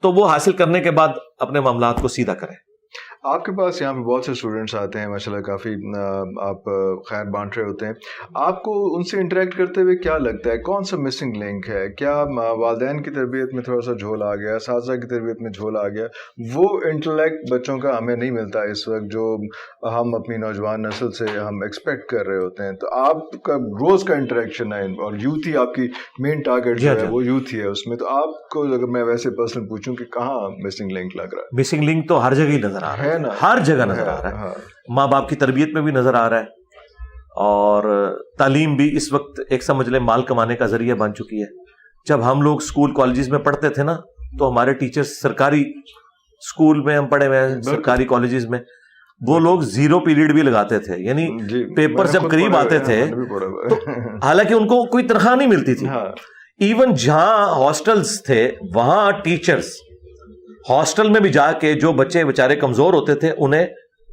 تو وہ حاصل کرنے کے بعد اپنے معاملات کو سیدھا کریں. آپ کے پاس یہاں پہ بہت سے اسٹوڈنٹس آتے ہیں ماشاءاللہ, کافی آپ خیر بانٹ رہے ہوتے ہیں. آپ کو ان سے انٹریکٹ کرتے ہوئے کیا لگتا ہے, کون سا مسنگ لنک ہے؟ کیا والدین کی تربیت میں تھوڑا سا جھول آ گیا, اساتذہ کی تربیت میں جھول آ گیا, وہ انٹلیکٹ بچوں کا ہمیں نہیں ملتا اس وقت جو ہم اپنی نوجوان نسل سے ہم ایکسپیکٹ کر رہے ہوتے ہیں؟ تو آپ کا روز کا انٹریکشن ہے اور یوتھ ہی آپ کی مین ٹارگیٹ جو ہے وہ یوتھ ہی ہے اس میں, تو آپ کو اگر میں ویسے پرسنل پوچھوں کہ کہاں مسنگ لنک لگ رہا ہے؟ مسنگ لنک تو ہر جگہ ہی نظر آ رہا ہے, ہر جگہ نظر آ رہا ہے. ماں باپ کی تربیت میں بھی نظر آ رہا ہے, اور تعلیم بھی اس وقت ایک سمجھ لیں مال کمانے کا ذریعہ بن چکی ہے. جب ہم لوگ اسکول کالجز میں پڑھتے تھے نا, تو ہمارے ٹیچرز سرکاری اسکول میں ہم پڑھے ہوئے ہیں, سرکاری کالجز میں, وہ لوگ 0 پیریڈ بھی لگاتے تھے. یعنی پیپر جب قریب آتے تھے تو حالانکہ ان کو کوئی تنخواہ نہیں ملتی تھی. ایون جہاں ہاسٹلز تھے وہاں ٹیچرز ہاسٹل میں بھی جا کے جو بچے بیچارے کمزور ہوتے تھے انہیں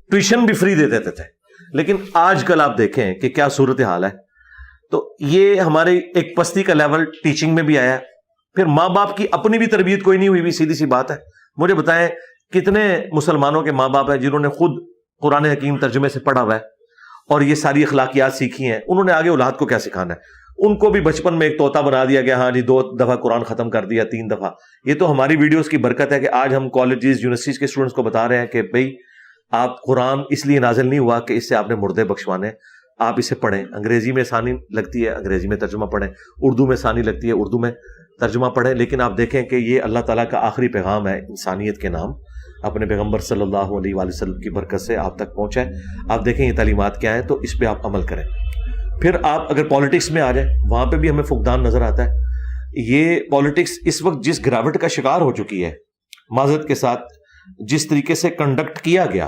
ٹیوشن بھی فری دے دیتے تھے. لیکن آج کل آپ دیکھیں کہ کیا صورتحال ہے. تو یہ ہمارے ایک پستی کا لیول ٹیچنگ میں بھی آیا. پھر ماں باپ کی اپنی بھی تربیت کوئی نہیں ہوئی بھی, سیدھی سی بات ہے. مجھے بتائیں کتنے مسلمانوں کے ماں باپ ہیں جنہوں نے خود قرآن حکیم ترجمے سے پڑھا ہوا ہے اور یہ ساری اخلاقیات سیکھی ہیں, انہوں نے آگے اولاد کو کیا سکھانا ہے؟ ان کو بھی بچپن میں ایک طوطا بنا دیا گیا, ہاں جی 2 دفعہ قرآن ختم کر دیا, 3 دفعہ. یہ تو ہماری ویڈیوز کی برکت ہے کہ آج ہم کالجز یونیورسٹیز کے اسٹوڈنٹس کو بتا رہے ہیں کہ بھئی آپ قرآن اس لیے نازل نہیں ہوا کہ اس سے آپ نے مردے بخشوانے, آپ اسے پڑھیں. انگریزی میں آسانی لگتی ہے انگریزی میں ترجمہ پڑھیں, اردو میں آسانی لگتی ہے اردو میں ترجمہ پڑھیں. لیکن آپ دیکھیں کہ یہ اللہ تعالیٰ کا آخری پیغام ہے انسانیت کے نام, اپنے پیغمبر صلی اللہ علیہ وآلہ وسلم کی برکت سے آپ تک پہنچا ہے. آپ دیکھیں یہ تعلیمات کیا ہیں, تو اس پہ آپ عمل کریں. پھر آپ اگر پالیٹکس میں آ جائیں, وہاں پہ بھی ہمیں فقدان نظر آتا ہے. یہ پالیٹکس اس وقت جس گراوٹ کا شکار ہو چکی ہے, معذرت کے ساتھ جس طریقے سے کنڈکٹ کیا گیا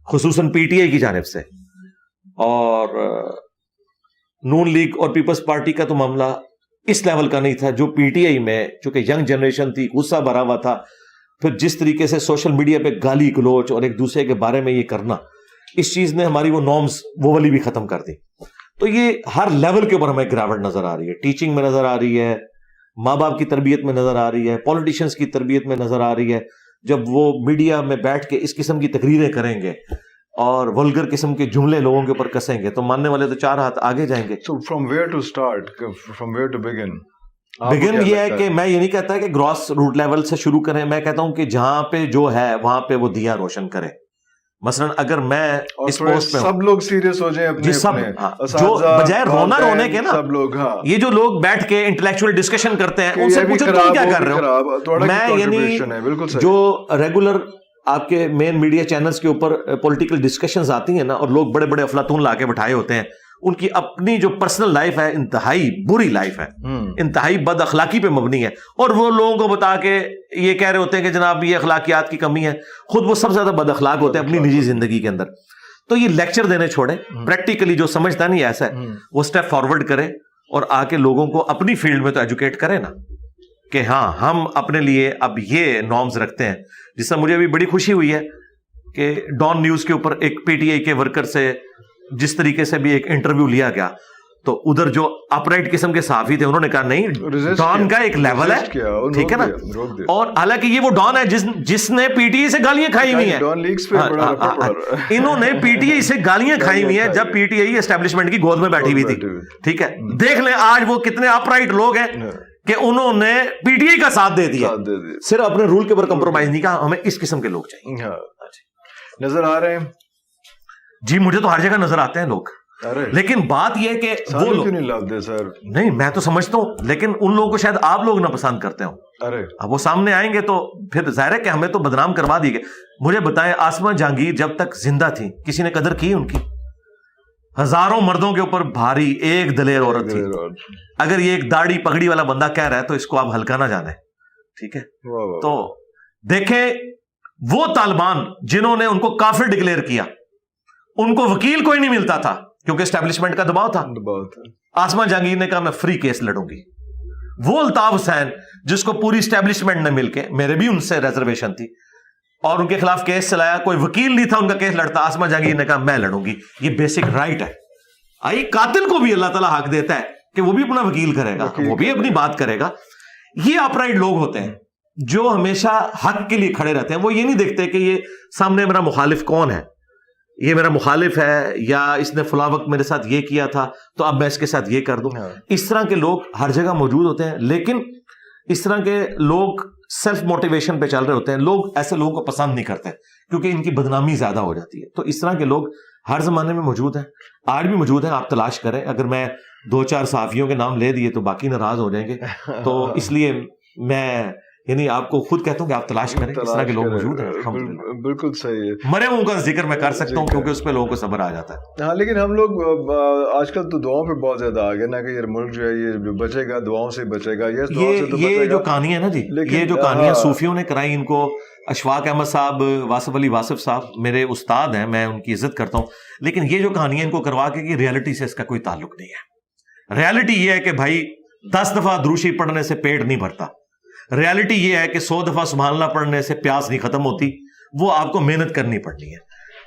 خصوصاً پی ٹی آئی کی جانب سے, اور نون لیگ اور پیپلز پارٹی کا تو معاملہ اس لیول کا نہیں تھا جو پی ٹی آئی میں, چونکہ ینگ جنریشن تھی, غصہ بھرا ہوا تھا. پھر جس طریقے سے سوشل میڈیا پہ گالی گلوچ اور ایک دوسرے کے بارے میں یہ کرنا, اس چیز نے ہماری وہ نارمز وہ والی بھی ختم کر دی. تو یہ ہر لیول کے اوپر ہمیں گراوٹ نظر آ رہی ہے. ٹیچنگ میں نظر آ رہی ہے, ماں باپ کی تربیت میں نظر آ رہی ہے, پولیٹیشنز کی تربیت میں نظر آ رہی ہے. جب وہ میڈیا میں بیٹھ کے اس قسم کی تقریریں کریں گے اور ولگر قسم کے جملے لوگوں کے اوپر کسیں گے, تو ماننے والے تو 4 ہاتھ آگے جائیں گے. So from where to start, from where to begin? بگن یہ ہے کہ میں یہ نہیں کہتا کہ گراس روٹ لیول سے شروع کریں, میں کہتا ہوں کہ جہاں پہ جو ہے وہاں پہ وہ دیا روشن کرے. مثلا اگر میں اس پوسٹ پہ سب لوگ سیریس ہو جائیں اپنے سب جو بجائے رونا رونے کے نا, سب لوگ یہ جو لوگ بیٹھ کے انٹلیکچوئل ڈسکشن کرتے ہیں ان سے پوچھو تم کیا کر رہے ہو. میں یعنی جو ریگولر آپ کے مین میڈیا چینلز کے اوپر پولیٹیکل ڈسکشنز آتی ہیں نا, اور لوگ بڑے بڑے افلاطون لا کے بٹھائے ہوتے ہیں, ان کی اپنی جو پرسنل لائف ہے انتہائی بری لائف ہے, انتہائی بد اخلاقی پہ مبنی ہے, اور وہ لوگوں کو بتا کے یہ کہہ رہے ہوتے ہیں کہ جناب یہ اخلاقیات کی کمی ہے. خود وہ سب سے زیادہ بد اخلاق ہوتے ہیں اپنی نجی زندگی کے اندر. تو یہ لیکچر دینے چھوڑیں, پریکٹیکلی جو سمجھتا نہیں ایسا ہے وہ اسٹیپ فارورڈ کرے اور آ کے لوگوں کو اپنی فیلڈ میں تو ایجوکیٹ کرے نا کہ ہاں ہم اپنے لیے اب یہ نارمز رکھتے ہیں. جس سے مجھے ابھی بڑی خوشی ہوئی ہے کہ ڈان نیوز کے اوپر ایک پی ٹی آئی کے ورکر سے جس طریقے سے بھی ایک انٹرویو لیا گیا تو ادھر جو اپ رائٹ قسم کے صحافی تھے انہوں نے کہا نہیں ڈان کا ایک لیول ہے, ٹھیک ہے نا. اور حالانکہ یہ وہ ڈان ہے جس نے پی ٹی آئی سے گالیاں کھائی ہوئی ہیں, انہوں نے پی ٹی آئی سے گالیاں کھائی ہوئی ہیں جب پی ٹی آئی اسٹیبلشمنٹ کی گود میں بیٹھی ہوئی تھی, ٹھیک ہے. دیکھ لیں آج وہ کتنے اپ رائٹ لوگ ہیں کہ انہوں نے پی ٹی آئی کا ساتھ دے دیا, صرف اپنے رول کے اوپر کمپرومائز نہیں کہا. ہمیں اس قسم کے لوگ چاہیے. نظر آ رہے ہیں جی, مجھے تو ہر جگہ نظر آتے ہیں لوگ, لیکن بات یہ ہے کہ وہ لوگ نہیں, میں تو سمجھتا ہوں, لیکن ان لوگوں کو شاید آپ لوگ نہ پسند کرتے ہوں. اب وہ سامنے آئیں گے تو پھر ظاہر ہے کہ ہمیں تو بدنام کروا دی گئے. مجھے بتائیں آسمہ جہانگیر جب تک زندہ تھی کسی نے قدر کی ان کی؟ ہزاروں مردوں کے اوپر بھاری ایک دلیر عورت تھی. اگر یہ ایک داڑھی پگڑی والا بندہ کہہ رہا ہے تو اس کو آپ ہلکا نہ جانے, ٹھیک ہے. تو دیکھیں وہ طالبان جنہوں نے ان کو کافر ڈکلیئر کیا, ان کو وکیل کوئی نہیں ملتا تھا کیونکہ اسٹیبلشمنٹ کا دباؤ تھا. آسمہ جہانگیر نے کہا میں فری کیس لڑوں گی. وہ الطاف حسین جس کو پوری اسٹیبلشمنٹ نے مل کے, میرے بھی ان سے ریزرویشن تھی, اور ان کے خلاف کیس چلایا, کوئی وکیل نہیں تھا ان کا کیس لڑتا, آسمہ جہانگیر نے کہا میں لڑوں گی. یہ بیسک رائٹ ہے. آئی قاتل کو بھی اللہ تعالیٰ حق دیتا ہے کہ وہ بھی اپنا وکیل کرے گا, وہ بھی اپنی بات کرے گا. یہ اپ رائٹ لوگ ہوتے ہیں جو ہمیشہ حق کے لیے کھڑے رہتے ہیں. وہ یہ نہیں دیکھتے کہ یہ سامنے میرا مخالف کون ہے, یہ میرا مخالف ہے یا اس نے فلاں وقت میرے ساتھ یہ کیا تھا تو اب میں اس کے ساتھ یہ کر دوں. اس طرح کے لوگ ہر جگہ موجود ہوتے ہیں, لیکن اس طرح کے لوگ سیلف موٹیویشن پہ چل رہے ہوتے ہیں. لوگ ایسے لوگوں کو پسند نہیں کرتے کیونکہ ان کی بدنامی زیادہ ہو جاتی ہے. تو اس طرح کے لوگ ہر زمانے میں موجود ہیں, آج بھی موجود ہیں. آپ تلاش کریں. اگر میں 2-4 صحافیوں کے نام لے دیے تو باقی ناراض ہو جائیں گے, تو اس لیے میں یعنی آپ کو خود کہتا ہوں کہ آپ تلاش کریں, اس طرح کے لوگ موجود ہیں. بالکل صحیح ہے. مرے ہوں کا ذکر میں کر سکتا ہوں کیونکہ اس پہ لوگوں کو صبر آ جاتا ہے. ہاں, لیکن ہم لوگ آج کل تو دعاؤں پہ بہت زیادہ آ گئے نا کہ یہ ملک جو ہے یہ بچے گا, دعاؤں سے بچے گا. یہ جو کہانی ہے نا جی, یہ جو کہانیاں صوفیوں نے کرائی, ان کو اشفاق احمد صاحب, واصف علی واصف صاحب میرے استاد ہیں, میں ان کی عزت کرتا ہوں, لیکن یہ جو کہانیاں ان کو کروا کے کہ ریالٹی سے اس کا کوئی تعلق نہیں ہے. ریالٹی یہ ہے کہ بھائی 10 دفعہ دروشی پڑھنے سے پیٹ نہیں بھرتا. ریالٹی یہ ہے کہ 100 دفعہ سبحان اللہ پڑھنے سے پیاس نہیں ختم ہوتی. وہ آپ کو محنت کرنی پڑنی ہے.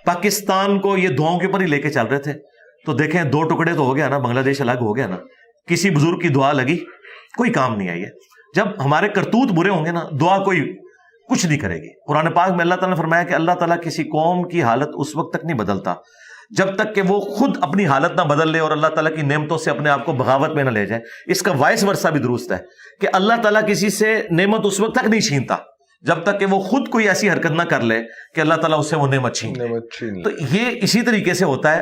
پاکستان کو یہ دعاؤں کے اوپر ہی لے کے چل رہے تھے, تو دیکھیں 2 ٹکڑے تو ہو گیا نا, بنگلہ دیش الگ ہو گیا نا. کسی بزرگ کی دعا لگی, کوئی کام نہیں آئی ہے. جب ہمارے کرتوت برے ہوں گے نا, دعا کوئی کچھ نہیں کرے گی. قرآن پاک میں اللہ تعالیٰ نے فرمایا کہ اللہ تعالیٰ کسی قوم کی حالت اس وقت تک نہیں بدلتا جب تک کہ وہ خود اپنی حالت نہ بدل لے اور اللہ تعالیٰ کی نعمتوں سے اپنے آپ کو بغاوت میں نہ لے جائے. اس کا وائس ورثہ بھی درست ہے کہ اللہ تعالیٰ کسی سے نعمت اس وقت تک نہیں چھینتا جب تک کہ وہ خود کوئی ایسی حرکت نہ کر لے کہ اللہ تعالیٰ اس سے وہ نعمت چھین لے. تو یہ اسی طریقے سے ہوتا ہے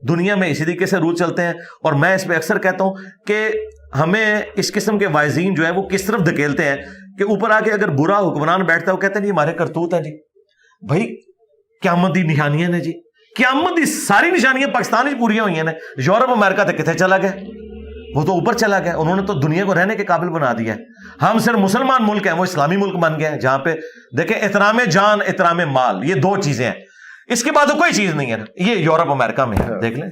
دنیا میں, اسی طریقے سے رول چلتے ہیں. اور میں اس پہ اکثر کہتا ہوں کہ ہمیں اس قسم کے وائزین جو ہے وہ کس طرف دھکیلتے ہیں کہ اوپر آ کے اگر برا حکمران بیٹھتا ہے وہ کہتے ہیں جی ہمارے کرتوت ہیں جی. بھائی قیامت دی نشانیاں نے جی, قیامت دی ساری نشانیاں پاکستان ہی پوری ہوئی ہیں. یورپ امریکہ تک کتنے چلا گئے, وہ تو اوپر چلا گیا. انہوں نے تو دنیا کو رہنے کے قابل بنا دیا ہے. ہم صرف مسلمان ملک ہیں, وہ اسلامی ملک بن گئے ہیں جہاں پہ دیکھیں احترام جان احترام مال, یہ 2 چیزیں ہیں. اس کے بعد تو کوئی چیز نہیں ہے. یہ یورپ امریکہ میں ہے, دیکھ لیں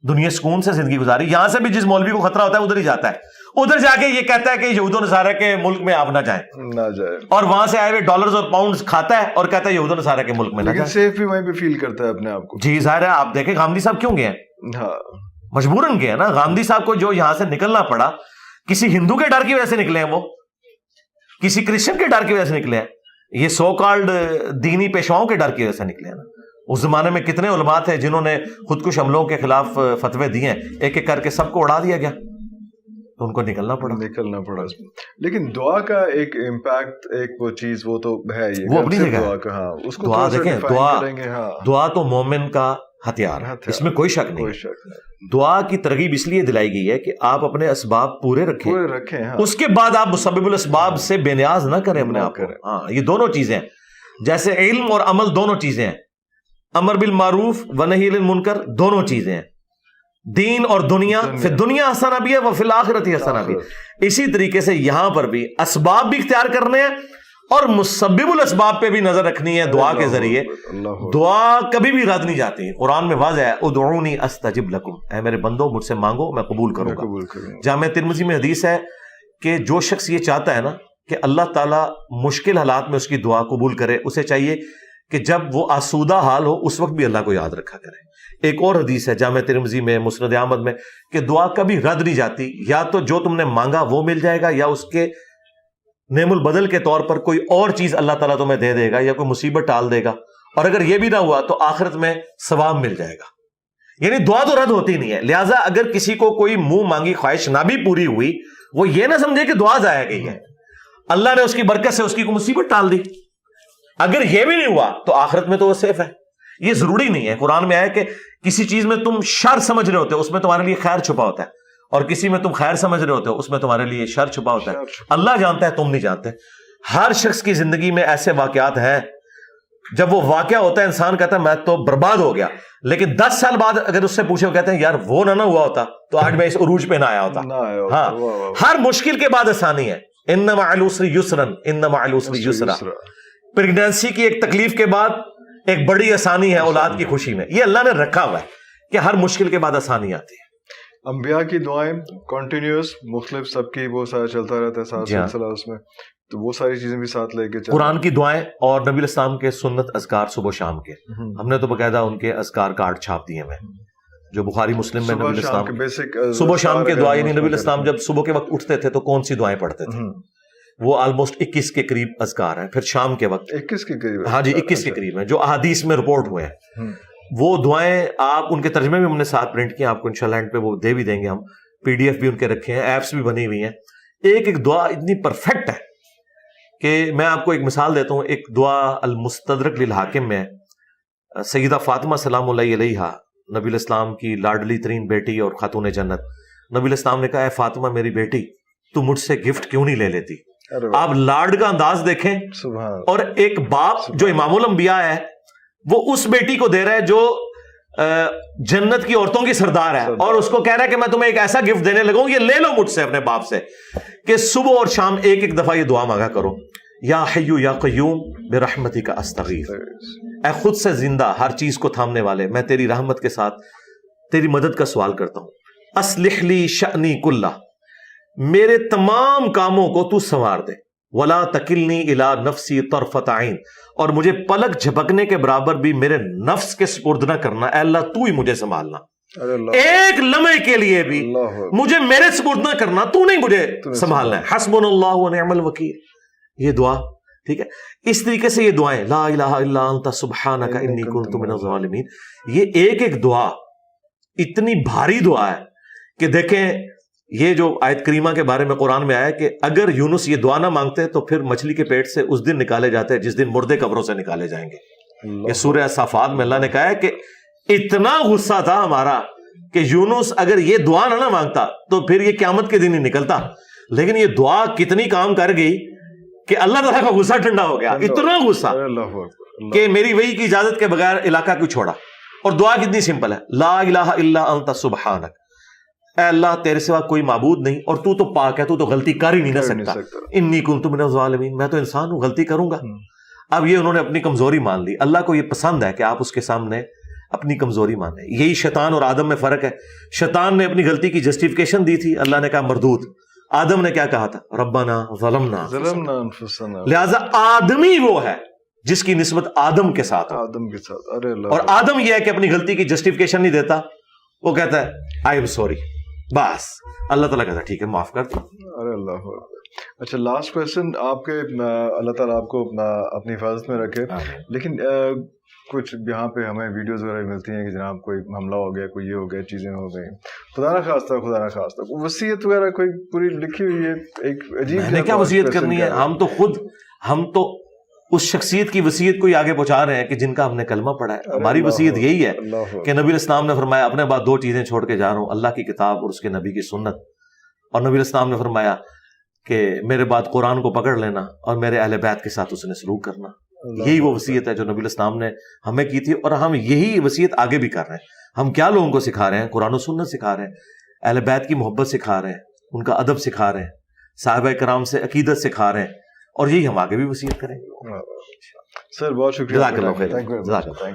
دنیا سکون سے زندگی گزاری. یہاں سے بھی جس مولوی کو خطرہ ہوتا ہے ادھر ہی جاتا ہے, ادھر جا کے یہ کہتا ہے کہ یہود و نصارہ کے ملک میں آپ نہ جائیں, اور وہاں سے آئے ہوئے ڈالرز اور پاؤنڈز کھاتا ہے اور کہتا ہے یہود و نصارہ کے ملک میں نہ جائیں. سیف بھی وہیں پہ فیل کرتا ہے اپنے آپ کو. جی ظاہر ہے. آپ دیکھیں گاندھی صاحب کیوں گئے ہیں, مجبوراً گئے ہیں نا. گاندھی صاحب کو جو یہاں سے نکلنا پڑا کسی ہندو کے ڈر کی وجہ سے نکلے ہیں, وہ کسی کرسچن کے ڈر کی وجہ سے نکلے ہیں, یہ سو کالڈ دینی پیشواؤں کے ڈر کی وجہ سے نکلے ہیں نا. اس زمانے میں کتنے علماء تھے جنہوں نے خودکش حملوں کے خلاف فتوے دیے ہیں, ایک ایک کر کے سب کو اڑا دیا گیا, تو ان کو نکلنا پڑا. لیکن دعا کا ایک امپیکٹ, ایک وہ چیز وہ تو ہے, وہ اپنی جگہ. دعا دیکھیں, دعا تو مومن کا ہتھیار ہے, اس میں کوئی شک نہیں. دعا کی ترغیب اس لیے دلائی گئی ہے کہ آپ اپنے اسباب پورے رکھیں, اس کے بعد آپ مسبب الاسباب سے بے نیاز نہ کریں اپنے آپ کو. ہاں, یہ دونوں چیزیں ہیں. جیسے علم اور عمل دونوں چیزیں ہیں, امر بالمعروف و نہی عن المنکر دونوں چیزیں ہیں. دین اور دنیا, فی الدنیا حسنہ بھی ہے و فی الآخرۃ حسنہ بھی. اسی طریقے سے یہاں پر بھی اسباب بھی اختیار کرنے ہیں اور مسبب الاسباب پہ بھی نظر رکھنی ہے دعا کے ذریعے. دعا کبھی بھی رد نہیں جاتی. قرآن میں واضح ہے ادعونی استجب لکم، اے میرے بندو مجھ سے مانگو میں قبول کروں گا. جامع ترمذی میں حدیث ہے کہ جو شخص یہ چاہتا ہے نا کہ اللہ تعالیٰ مشکل حالات میں اس کی دعا قبول کرے، اسے چاہیے کہ جب وہ آسودہ حال ہو اس وقت بھی اللہ کو یاد رکھا کرے. ایک اور حدیث ہے جامع ترمذی میں، مسند احمد میں، کہ دعا کبھی رد نہیں جاتی. یا تو جو تم نے مانگا وہ مل جائے گا، یا اس کے نعم البدل کے طور پر کوئی اور چیز اللہ تعالیٰ تمہیں دے دے گا، یا کوئی مصیبت ٹال دے گا. اور اگر یہ بھی نہ ہوا تو آخرت میں ثواب مل جائے گا. یعنی دعا تو رد ہوتی نہیں ہے. لہٰذا اگر کسی کو کوئی منہ مانگی خواہش نہ بھی پوری ہوئی، وہ یہ نہ سمجھے کہ دعا ضائع گئی ہے، اللہ نے اس کی برکت سے اس کی کوئی مصیبت ٹال دی. اگر یہ بھی نہیں ہوا تو آخرت میں تو وہ سیف ہے. یہ ضروری نہیں ہے. قرآن میں آیا کہ کسی چیز میں تم شر سمجھ رہے ہوتے ہو اس میں تمہارے لیے خیر چھپا ہوتا ہے، اور کسی میں تم خیر سمجھ رہے ہوتے ہو اس میں تمہارے لیے شر چھپا ہوتا ہے. اللہ جانتا ہے، تم نہیں جانتے. ہر شخص کی زندگی میں ایسے واقعات ہیں جب وہ واقعہ ہوتا ہے انسان کہتا ہے میں تو برباد ہو گیا، لیکن 10 سال بعد اگر اس سے پوچھے وہ کہتے ہیں یار وہ نہ ہوا ہوتا تو آج میں اس عروج پہ نہ آیا ہوتا. ہاں، ہر مشکل کے بعد آسانی ہے. ان مع العسر یسرا، ان مع العسر یسرا. پریگنینسی کی ایک تکلیف کے بعد ایک بڑی آسانی ہے اولاد کی خوشی میں. یہ اللہ نے رکھا ہوا ہے کہ ہر مشکل کے بعد آسانی آتی ہے. انبیاء کی دعائیں کنٹینیوس مختلف سب کی وہ سارا چلتا رہتا ہے ساتھ سلسلہ اس میں، تو وہ ساری چیزیں بھی ساتھ لے کے قرآن کی دعائیں اور نبی الاسلام کے سنت اذکار صبح و شام کے. ہم نے تو باقاعدہ ان کے اذکار کارڈ چھاپ دیے ہیں جو بخاری مسلم میں. نبی الاسلام صبح و شام کے دعا، یعنی نبی الاسلام جب صبح کے وقت اٹھتے تھے تو کون سی دعائیں پڑھتے تھے؟ وہ آلموسٹ 21 کے قریب اذکار ہیں. پھر شام کے وقت 21 کے قریب، ہاں جی 21 کے قریب ہیں جو احادیث میں رپورٹ ہوئے ہیں. وہ دعائیں آپ ان کے ترجمے بھی ہم نے ساتھ پرنٹ کیے، آپ کو انشاءاللہ اینڈ پہ وہ دے بھی دیں گے. ہم PDF بھی ان کے رکھے ہیں، ایپس بھی بنی ہوئی ہیں. ایک ایک دعا اتنی پرفیکٹ ہے کہ میں آپ کو ایک مثال دیتا ہوں. ایک دعا المستدرک للحاکم میں سیدہ فاطمہ سلام اللہ علیہا، نبی الاسلام کی لاڈلی ترین بیٹی اور خاتون جنت، نبی الاسلام نے کہا اے فاطمہ میری بیٹی تو مجھ سے گفٹ کیوں نہیں لے لیتی؟ آپ لاڈ کا انداز دیکھیں. اور ایک باپ جو امام الانبیاء ہے وہ اس بیٹی کو دے رہا ہے جو جنت کی عورتوں کی سردار ہے، اور اس کو کہہ رہا ہے کہ میں تمہیں ایک ایسا گفٹ دینے لگا ہوں، یہ لے لو مجھ سے اپنے باپ سے، کہ صبح اور شام ایک ایک دفعہ یہ دعا مانگا کرو. یا حیو یا قیوم برحمتک استغیث، اے خود سے زندہ ہر چیز کو تھامنے والے میں تیری رحمت کے ساتھ تیری مدد کا سوال کرتا ہوں. اصلح لی شأنی کلہ، میرے تمام کاموں کو تو سنوار دے. ولا تکلنی الی نفسی طرفۃ عین، اور مجھے پلک جھپکنے کے برابر بھی میرے نفس کے سپرد نہ کرنا. اے اللہ تو ہی مجھے سنبھالنا، ایک لمحے کے لیے بھی مجھے میرے سپرد نہ کرنا، تو نہیں مجھے سنبھالنا ہے. حسبنا اللہ ونعم الوکیل. یہ دعا ٹھیک ہے. اس طریقے سے یہ دعائیں لا الہ الا انت سبحانک انی کنت من الظالمین، یہ ایک ایک دعا اتنی بھاری دعا ہے کہ دیکھیں یہ جو آیت کریمہ کے بارے میں قرآن میں آیا کہ اگر یونس یہ دعا نہ مانگتے تو پھر مچھلی کے پیٹ سے اس دن نکالے جاتے جس دن مردے قبروں سے نکالے جائیں گے. یہ سورہ صافات میں اللہ نے کہا ہے کہ اتنا غصہ تھا ہمارا کہ یونس اگر یہ دعا نہ مانگتا تو پھر یہ قیامت کے دن ہی نکلتا. لیکن یہ دعا کتنی کام کر گئی کہ اللہ تعالیٰ کا غصہ ٹھنڈا ہو گیا. اتنا غصہ کہ میری وحی کی اجازت کے بغیر علاقہ کیوں چھوڑا. اور دعا کتنی سمپل ہے، لا الہ الا انت سبحانک، اے اللہ تیرے سوا کوئی معبود نہیں اور تو پاک ہے، تو غلطی کر ہی نہیں نہ سکتا. انی کنت من الظالمین، میں تو انسان ہوں، غلطی کروں گا. اب یہ انہوں نے اپنی کمزوری مان لی. اللہ کو یہ پسند ہے کہ آپ اس کے سامنے اپنی کمزوری مانیں. یہی شیطان اور آدم میں فرق ہے. شیطان نے اپنی غلطی کی جسٹیفیکیشن دی تھی، اللہ نے کہا مردود. آدم نے کیا کہا تھا؟ ربنا ظلمنا انفسنا. لہذا آدمی وہ ہے جس کی نسبت آدم کے ساتھ ہو. آدم کے ساتھ. اور آدم یہ ہے کہ اپنی غلطی کی جسٹیفیکیشن نہیں دیتا، وہ کہتا ہے آئی ایم سوری، بس اللہ تعالیٰ کہتا ہے ٹھیک ہے معاف کر دو. ارے اللہ. اچھا لاسٹ کوشچن آپ کے، اللہ تعالیٰ آپ کو اپنی حفاظت میں رکھے. لیکن کچھ یہاں پہ ہمیں ویڈیوز وغیرہ ملتی ہیں کہ جناب کوئی حملہ ہو گیا، کوئی یہ ہو گیا، چیزیں ہو گئی، خدا نہ خواستہ وصیت وغیرہ کوئی پوری لکھی ہوئی ہے؟ ایک عجیب، میں نے کیا وصیت کرنی ہے؟ ہم تو اس شخصیت کی وصیت کو ہی آگے پہنچا رہے ہیں کہ جن کا ہم نے کلمہ پڑھا ہے. ہماری وصیت یہی ہے کہ نبی الاسلام نے فرمایا اپنے بعد 2 چیزیں چھوڑ کے جا رہا ہوں، اللہ کی کتاب اور اس کے نبی کی سنت. اور نبی الاسلام نے فرمایا کہ میرے بعد قرآن کو پکڑ لینا اور میرے اہل بیت کے ساتھ اس نے سلوک کرنا. یہی وہ وصیت ہے جو نبی الاسلام نے ہمیں کی تھی، اور ہم یہی وصیت آگے بھی کر رہے ہیں. ہم کیا لوگوں کو سکھا رہے ہیں؟ قرآن و سنت سکھا رہے ہیں، اہل بیت کی محبت سکھا رہے ہیں، ان کا ادب سکھا رہے ہیں، صحابہ کرام سے عقیدت سکھا رہے ہیں، اور یہی ہم آگے بھی وصیت کریں گے. سر بہت شکریہ. جزاک اللہ خیر.